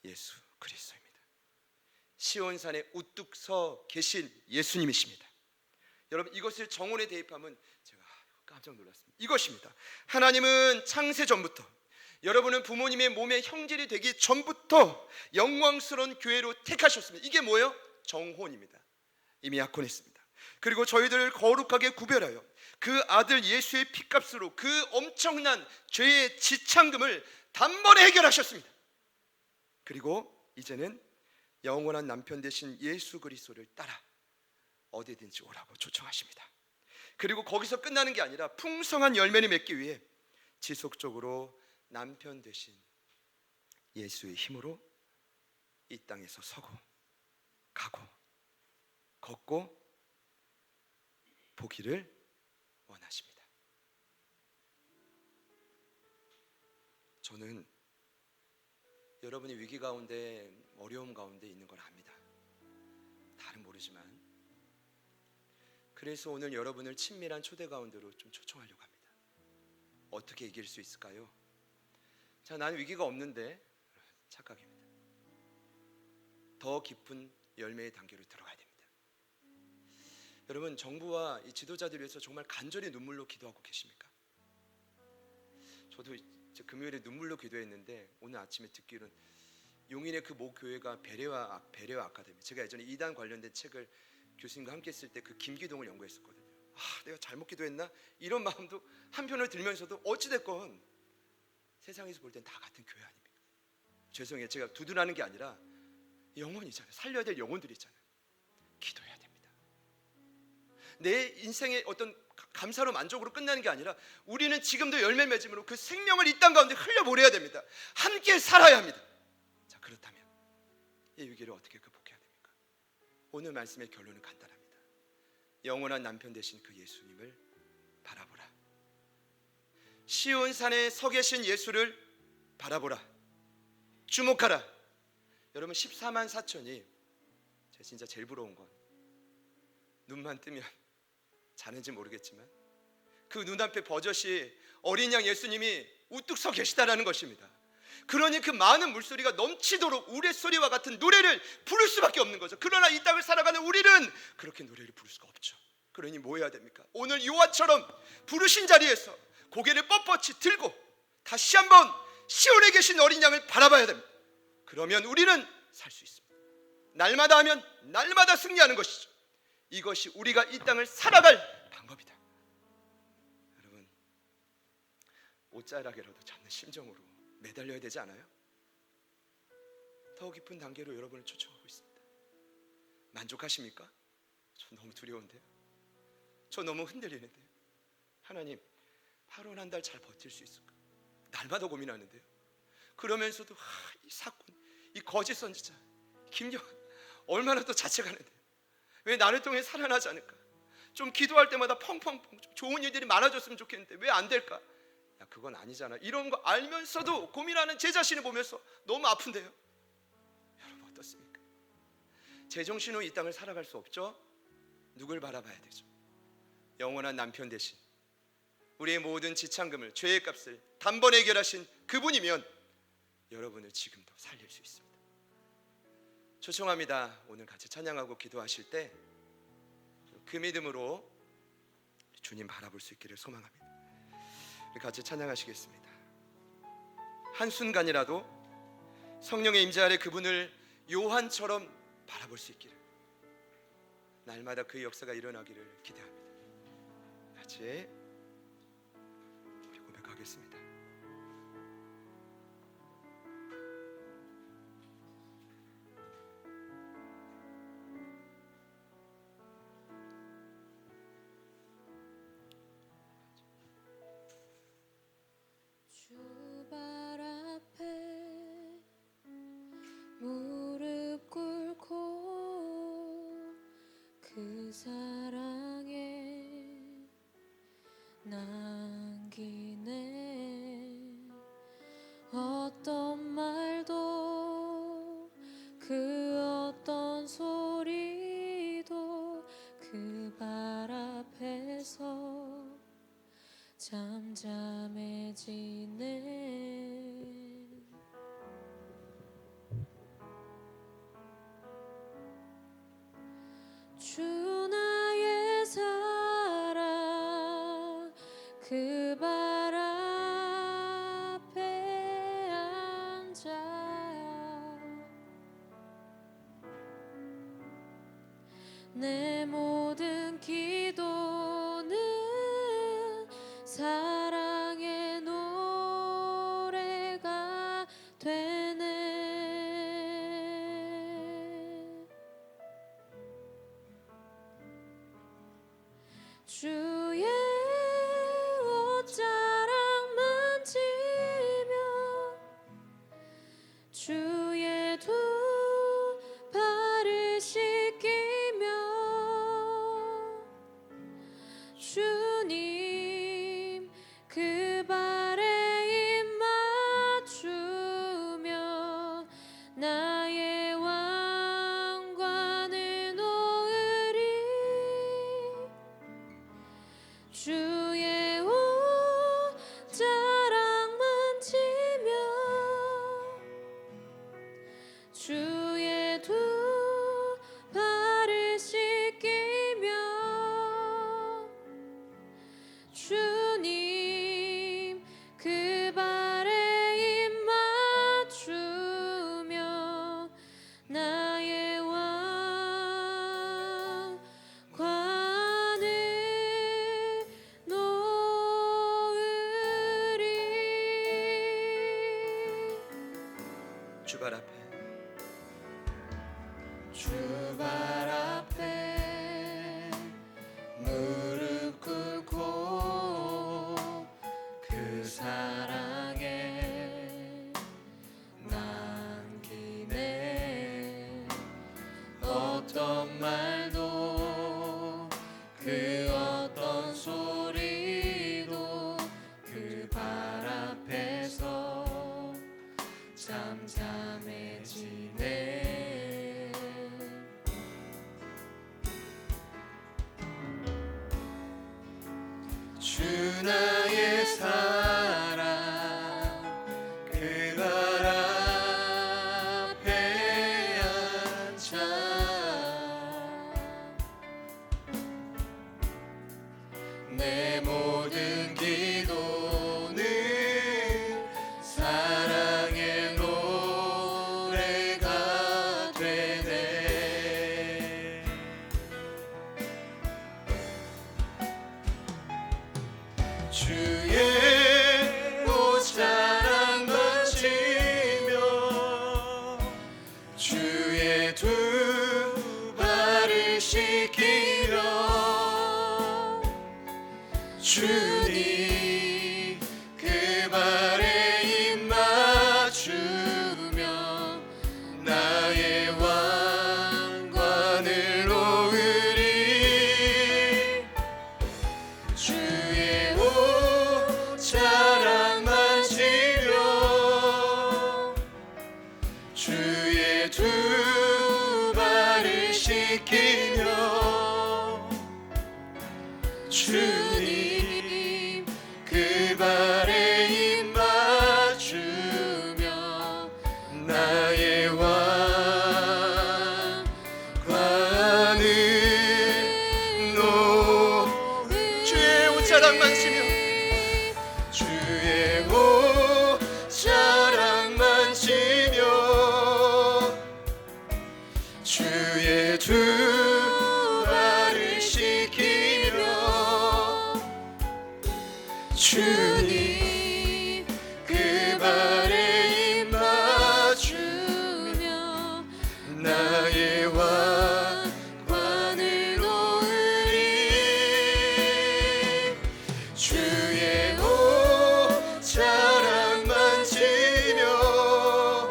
예수 그리스도입니다. 시온산에 우뚝 서 계신 예수님이십니다. 여러분, 이것을 정혼에 대입하면 제가 깜짝 놀랐습니다. 이것입니다. 하나님은 창세 전부터, 여러분은 부모님의 몸의 형질이 되기 전부터 영광스러운 교회로 택하셨습니다. 이게 뭐예요? 정혼입니다. 이미 약혼했습니다. 그리고 저희들을 거룩하게 구별하여 그 아들 예수의 피값으로 그 엄청난 죄의 지참금을 단번에 해결하셨습니다. 그리고 이제는 영원한 남편 되신 예수 그리스도를 따라 어디든지 오라고 초청하십니다. 그리고 거기서 끝나는 게 아니라 풍성한 열매를 맺기 위해 지속적으로 남편 되신 예수의 힘으로 이 땅에서 서고 가고 걷고 보기를 원하십니다. 저는 여러분이 위기 가운데, 어려움 가운데 있는 걸 압니다. 다른 모르지만, 그래서 오늘 여러분을 친밀한 초대 가운데로 좀 초청하려고 합니다. 어떻게 이길 수 있을까요? 자, 나는 위기가 없는데, 착각입니다. 더 깊은 열매의 단계로 들어가야 됩니다. 여러분, 정부와 이 지도자들 위해서 정말 간절히 눈물로 기도하고 계십니까? 저도 금요일에 눈물로 기도했는데 오늘 아침에 듣기로는 용인의 그 모 교회가 배려와 아카데미, 제가 예전에 이단 관련된 책을 교수님과 함께 쓸 때 그 김기동을 연구했었거든요. 내가 잘못 기도했나? 이런 마음도 한편으로 들면서도 어찌됐건 세상에서 볼 땐 다 같은 교회 아닙니까? 죄송해요, 제가 두둔하는 게 아니라 영혼이잖아요. 살려야 될 영혼들이 있잖아요. 기도해야 됩니다. 내 인생의 어떤 감사로 만족으로 끝나는 게 아니라 우리는 지금도 열매 맺음으로 그 생명을 이 땅 가운데 흘려보내야 됩니다. 함께 살아야 합니다. 자, 그렇다면 이 위기를 어떻게 극복해야 됩니까? 오늘 말씀의 결론은 간단합니다. 영원한 남편 되신 그 예수님을 바라보라. 시온산에 서 계신 예수를 바라보라. 주목하라. 여러분, 14만 4천이 제가 진짜 제일 부러운 건 눈만 뜨면 자는지 모르겠지만 그 눈앞에 버젓이 어린 양 예수님이 우뚝 서 계시다라는 것입니다. 그러니 그 많은 물소리가 넘치도록 우레소리와 같은 노래를 부를 수밖에 없는 거죠. 그러나 이 땅을 살아가는 우리는 그렇게 노래를 부를 수가 없죠. 그러니 뭐 해야 됩니까? 오늘 요한처럼 부르신 자리에서 고개를 뻣뻣이 들고 다시 한번 시온에 계신 어린 양을 바라봐야 됩니다. 그러면 우리는 살 수 있습니다. 날마다 하면 날마다 승리하는 것이죠. 이것이 우리가 이 땅을 살아갈 방법이다. 여러분, 옷자락이라도 잡는 심정으로 매달려야 되지 않아요? 더 깊은 단계로 여러분을 초청하고 있습니다. 만족하십니까? 저 너무 두려운데요. 저 너무 흔들리는데요. 하나님, 8월 한 달 잘 버틸 수 있을까? 날마다 고민하는데요. 그러면서도 이 사건, 이 거짓 선지자 김여한 얼마나 또 자책하는데요. 왜 나를 통해 살아나지 않을까? 좀 기도할 때마다 펑펑펑 좀 좋은 일들이 많아졌으면 좋겠는데 왜 안 될까? 야, 그건 아니잖아. 이런 거 알면서도 고민하는 제 자신을 보면서 너무 아픈데요. 여러분 어떻습니까? 제정신으로 이 땅을 살아갈 수 없죠? 누굴 바라봐야 되죠? 영원한 남편 대신 우리의 모든 지창금을, 죄의 값을 단번에 해결하신 그분이면 여러분을 지금도 살릴 수 있습니다. 초청합니다. 오늘 같이 찬양하고 기도하실 때 그 믿음으로 주님 바라볼 수 있기를 소망합니다. 같이 찬양하시겠습니다. 한순간이라도 성령의 임재 아래 그분을 요한처럼 바라볼 수 있기를, 날마다 그 역사가 일어나기를 기대합니다. 같이 우리 고백하겠습니다. 주 발 앞에 무릎 꿇고 그 사랑에 남기네. 어떤 말도 그 어떤 소리도 그 발 앞에서 잠잠해지네. 주 나의 사랑 그 발 앞에 앉아 내 모든 기도는 사랑의 노래가 되네. 주의 옷자락 만지며 주의 두 발을 씻기며 주님 그 발에 입 맞추며 나의 왕관을 놓으리. 주의 옷자락 만지며 주의 두 발을 씻기며 주님 그 발에 입 맞추며 나의 왕관을 놓으리. 주 발 앞에 주 발 앞에 무릎 꿇고 그 사랑에 남기네. 어떤 말도 그 어떤 소리도 그 발 앞에서 잠잠해지네. 주 나의 사랑 그 발 내 모든 기도는 사랑의 노래가 되네. 주의 옷자락만 지며 주의 두 발을 씻기며 주님 그 발에 입 맞추며 나의 왕관을 놓으리. 주의 옷자락만 지며 주의 두 발을 씻기며 주님 그 발에 입 맞추며 나의 왕관을 놓. 주의 옷자락만 지며 주의 옷자락만 지며 주의 두 발을 씻기며 주님 그 발에 입 맞추며 나의 왕관을 놓으리. 주의 옷자락만 지며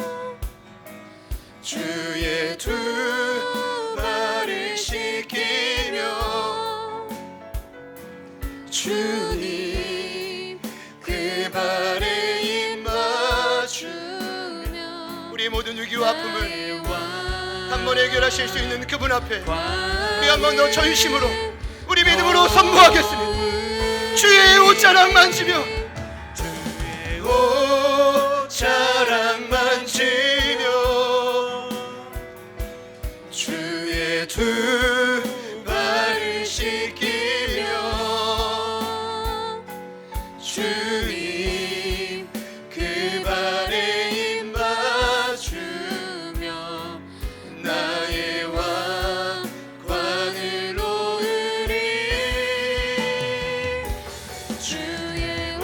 주의 두 발을 씻기며 주님 그 발에 입 맞추며 우리의 모든 위기와 아픔을 한 번에 해결하실 수 있는 그분 앞에 우리 한 번 더 전심으로 우리 믿음으로 선포하겠습니다. 주의 옷자락만 지며 주의 옷자락만 지며 주의 두 발을 씻기며 주님 그 발에 입 맞추며 나의 왕관을 놓으리. 주의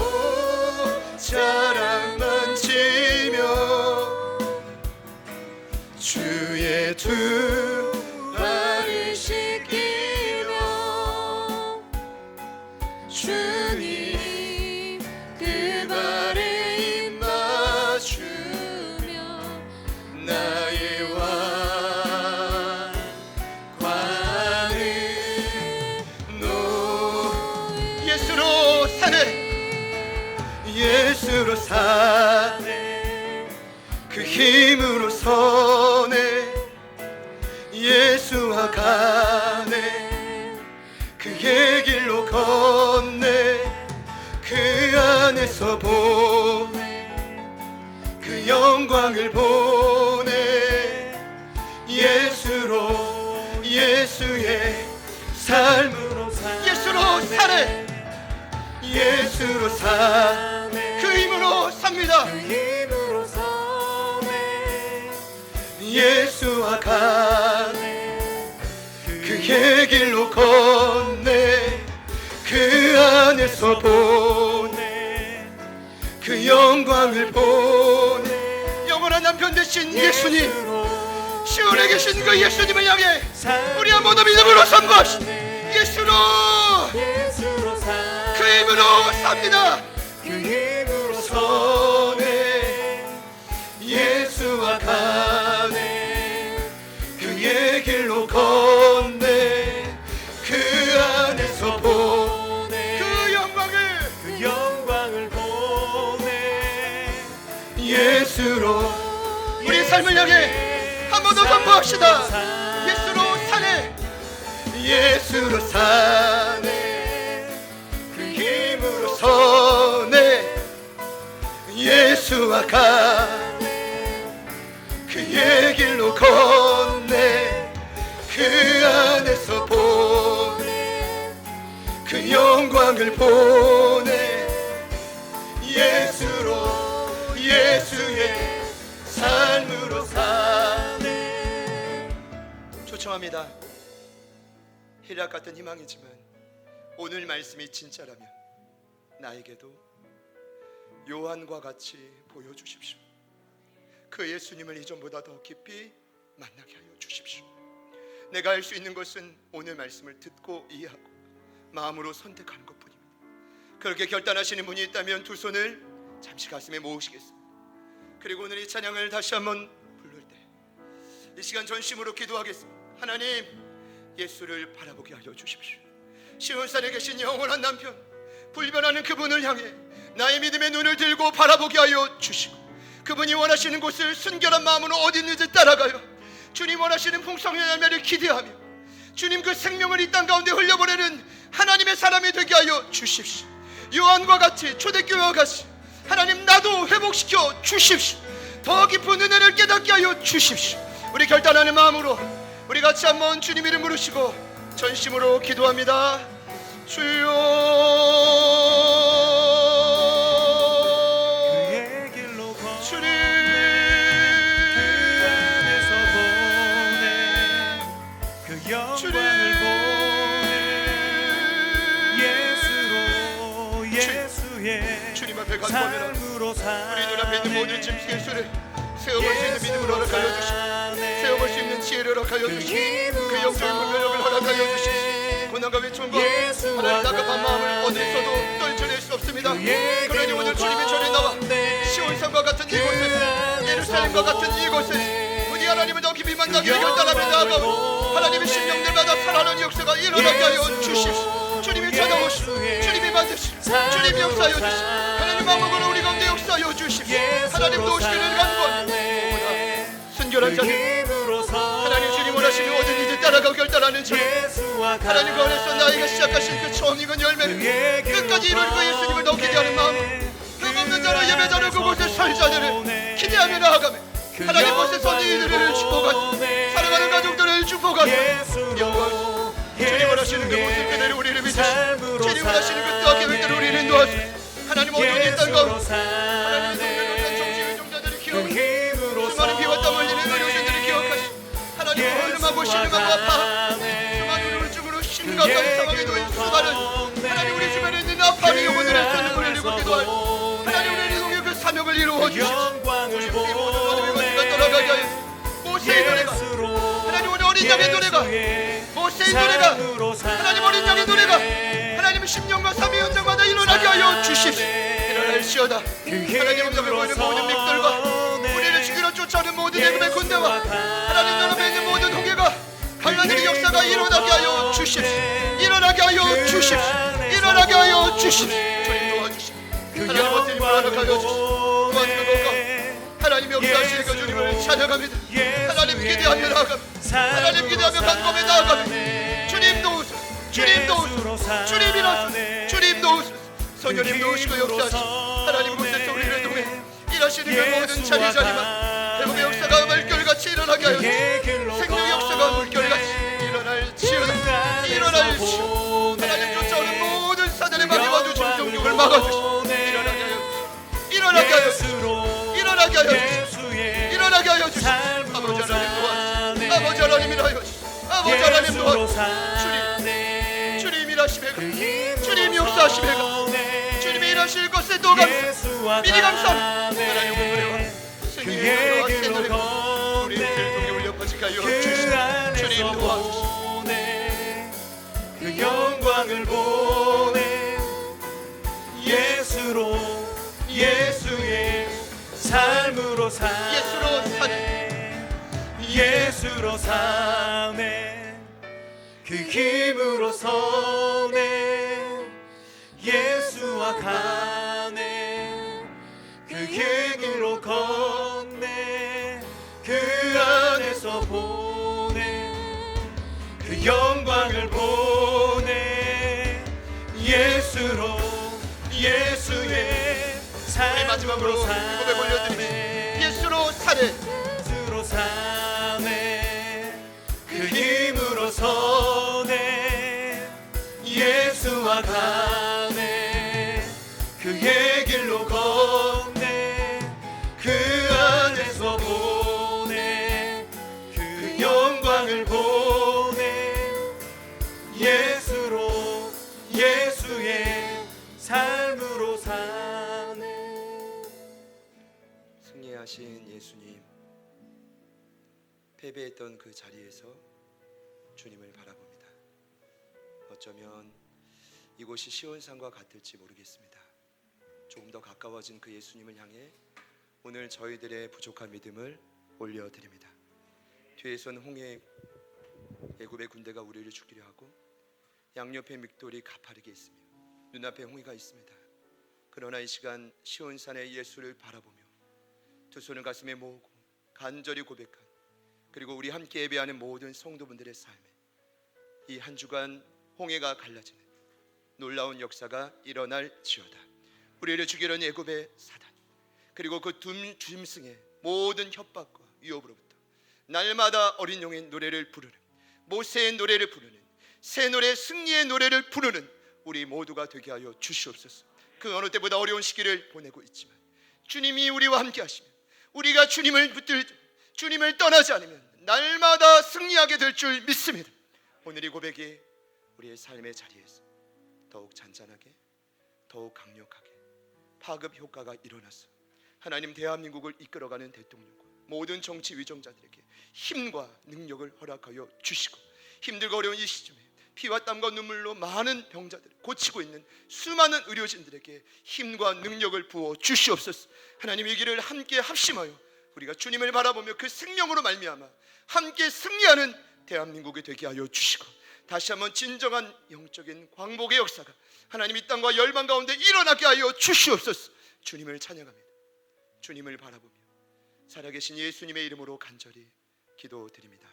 옷자락만 지며 주의 두 발을 씻기며 주님 그 발에 입 맞추며 나의 왕관을 놓. 예수로 사네 예수로 사네 그 힘으로 서네 예수와 가네 그의 길로 걷네 그 안에서 보네 그 영광을 보네. 예수로 예수의 삶으로 예수로 사네 예수로 사네 그 힘으로 삽니다. 그 힘으로 서네 예수와 가네 그의 길로 걷네 그 안에서 보네 그 영광을 보네. 영원한 남편 되신 예수님 시온에 계신 그 예수님을 향해 우리 한 번 더 믿음으로 선포합시다. 예수로 그 힘으로 삽니다. 그 힘으로 서네 예수와 가네 그의 길로 걷네 그 안에서 보네 그 영광을 보네. 예수로 우리 삶을 향해 한 번 더 선포합시다. 예수로 사네 예수로 사네 그 힘으로 서네 예수와 가네 그의 길로 걷네 그 안에서 보네 그 영광 영광을 보내 예수로 예수의 삶으로 사네. 초청합니다. 희락 같은 희망이지만 오늘 말씀이 진짜라면 나에게도 요한과 같이 보여주십시오. 그 예수님을 이전보다 더 깊이 만나게 하여 주십시오. 내가 할 수 있는 것은 오늘 말씀을 듣고 이해하고 마음으로 선택하는 것뿐입니다. 그렇게 결단하시는 분이 있다면 두 손을 잠시 가슴에 모으시겠습니다. 그리고 오늘 이 찬양을 다시 한번 부를 때 이 시간 전심으로 기도하겠습니다. 하나님, 예수를 바라보게 하여 주십시오. 시온산에 계신 영원한 남편, 불변하는 그분을 향해 나의 믿음의 눈을 들고 바라보게 하여 주시고, 그분이 원하시는 곳을 순결한 마음으로 어디 있는지 따라가요. 주님 원하시는 풍성의 열매를 기대하며 주님 그 생명을 이 땅 가운데 흘려보내는 하나님의 사람이 되게 하여 주십시오. 요한과 같이, 초대교회와 같이 하나님 나도 회복시켜 주십시오. 더 깊은 은혜를 깨닫게 하여 주십시오. 우리 결단하는 마음으로 우리 같이 한번 주님 이름 부르시고 전심으로 기도합니다. 주여, 주님 영광을 보내 예수로 예수의 주님 앞에 간구하며 삶으로 우리 눈앞에 있는 모든 짐승의 수를 세워볼 수 있는 믿음을 허락하여 주시고, 세워볼 수 있는 지혜를 허락하여 주시고, 그 영적인 분별력을 허락하여 주시고, 고난과 외침과 하나님 답답한 마음을 어디서도 떨쳐낼 수 없습니다. 그러니 오늘 주님의 전에 나와 시온산과 같은 이곳에서, 예루살렘과 같은 이곳에서 우리 하나님을 더 깊이 만나기를 결단합니다. 하나님의 심령들마다 살아나는 역사가 일어나게 하여 주십시오. 주님이 찾아오시고 주님이 만드시고 주님이 역사하여 주시고 하나님 마음으로 우리 가운데 역사하여 주십시오. 하나님 도우시기를 간구합니다. 순결한 자들, 하나님 주님 원하시는 어디든지 따라가고 결단하는 자, 하나님 그 안에서 나에게 시작하신 그 처음 익은 열매를 끝까지 이룰 그 예수님을 더 기대하는 마음으로 흠없는 자로 예배자로 그곳에 설 자들을 기대하며 나아가며 하나님 곳에서 너희들을 축복하시고 사랑하는 가족들을 축복하시고 영광 주님 원하시는 그 모습 그대로 우리를 믿으시고 주님 원하시는 그 뜻과 계획대로 우리를 인도하시고 하나님 어두운 이 땅 가운데 하나님의 성령을 정치의 종자들을 기억하시고 수많은 피와 땀 흘리는 의료진들을 기억하시고 하나님 얼음하고 신음하고 아파 수많은 우울증으로 심각한 상황에 놓인 수많은 하나님 우리 주변에 있는 아파하는 영혼들의 눈물을 흘리고 기도하시고 하나님 우리의 동의 그 사명을 이루어 주십시오. 주님의 모든 어둠의 권세가 떠나가게 하여 모세의 노래가 하나님 오늘 어린 양의 노래가 모세의 노래가 하나님 어린 양의 노래가 하나님 심령과 삼위 현장마다 일어나게 하여 주십시오. 일어날시어다. 하나님 음성을 보이는 모든 믹들과 우리를 죽이러 쫓아오는 모든 애굽의 군대와 하나님 눈앞에 있는 모든 홍해가 갈라지는 역사가 일어나게 하여 주십시오. 일어나게 하여 주십시오. 일어나게 하여 주십시오. 주님 도와주십시오. 하나님 어떻게 허락하여 주십시오. 도와주는 것과 하나님 역사하시니까 주님을 찬양합니다. 하나님 기대하며 나아갑니다. 하나님 기대하며 간검에 나아갑니다. 주님 도우소서. 주님 도우소서. 주님 일어서서. 주님 도우소서. 성령님 도우시고 역사하시고 하나님 곳에서 우리를 통해 일하시는 그 모든 자리자리만 대부의 역사가 물결같이 일어나게 하여 주시고 생명의 역사가 물결같이 일어날지어다. 일어날지어다. 하나님 쫓아오는 모든 사단의 마귀와 주신 정욕을 막아주시고 일어나게 하여 주시고 일어나게 하여 주시고 일어나게 하여 주시고 일어나게 하여 주시고 아버지 하나님 도와주시고 아버지 하나님이라 하여 주시고 아버지 하나님 도와주시고 주님 일하시매가 주님 역사하시매가 주님이 일하실 것에 또 감사 미리 감사합니다. 하나님 은혜와 생명의 은혜와 새노래가 우리를 통해 울려 퍼지게 하여 주시고 주님 도와주시고 그 영광을 보내 예수로 예수의 삶으로 사네 예수로 사네 예수로 사네 그 힘으로 서네 예수와 가네 그 길로 걷네 그 안에서 보내 그 영광을 보내 예수로 예수의 우리 마지막으로 고백 올려드립니다. 예수로 사네 예수로 사네 그 힘으로 서네 예수와 가네 삶으로 사네. 승리하신 예수님, 패배했던 그 자리에서 주님을 바라봅니다. 어쩌면 이곳이 시온산과 같을지 모르겠습니다. 조금 더 가까워진 그 예수님을 향해 오늘 저희들의 부족한 믿음을 올려드립니다. 뒤에선 홍해 애굽의 군대가 우리를 죽이려 하고 양옆에 믹돌이 가파르게 있으며 눈앞에 홍해가 있습니다. 그러나 이 시간 시온산의 예수를 바라보며 두 손을 가슴에 모으고 간절히 고백한, 그리고 우리 함께 예배하는 모든 성도분들의 삶에 이 한 주간 홍해가 갈라지는 놀라운 역사가 일어날지어다. 우리를 죽이려는 애굽의 사단, 그리고 그 짐승의 모든 협박과 위협으로부터 날마다 어린 용의 노래를 부르는, 모세의 노래를 부르는, 새 노래 승리의 노래를 부르는 우리 모두가 되게 하여 주시옵소서. 그 어느 때보다 어려운 시기를 보내고 있지만 주님이 우리와 함께 하시면, 우리가 주님을 붙들고 주님을 떠나지 않으면 날마다 승리하게 될 줄 믿습니다. 오늘 이 고백이 우리의 삶의 자리에서 더욱 잔잔하게, 더욱 강력하게 파급 효과가 일어나서 하나님 대한민국을 이끌어가는 대통령과 모든 정치 위정자들에게 힘과 능력을 허락하여 주시고, 힘들고 어려운 이 시점에 피와 땀과 눈물로 많은 병자들을 고치고 있는 수많은 의료진들에게 힘과 능력을 부어 주시옵소서. 하나님 이 길을 함께 합심하여 우리가 주님을 바라보며 그 생명으로 말미암아 함께 승리하는 대한민국이 되게 하여 주시고, 다시 한번 진정한 영적인 광복의 역사가 하나님 이 땅과 열방 가운데 일어나게 하여 주시옵소서. 주님을 찬양합니다. 주님을 바라보며 살아계신 예수님의 이름으로 간절히 기도드립니다.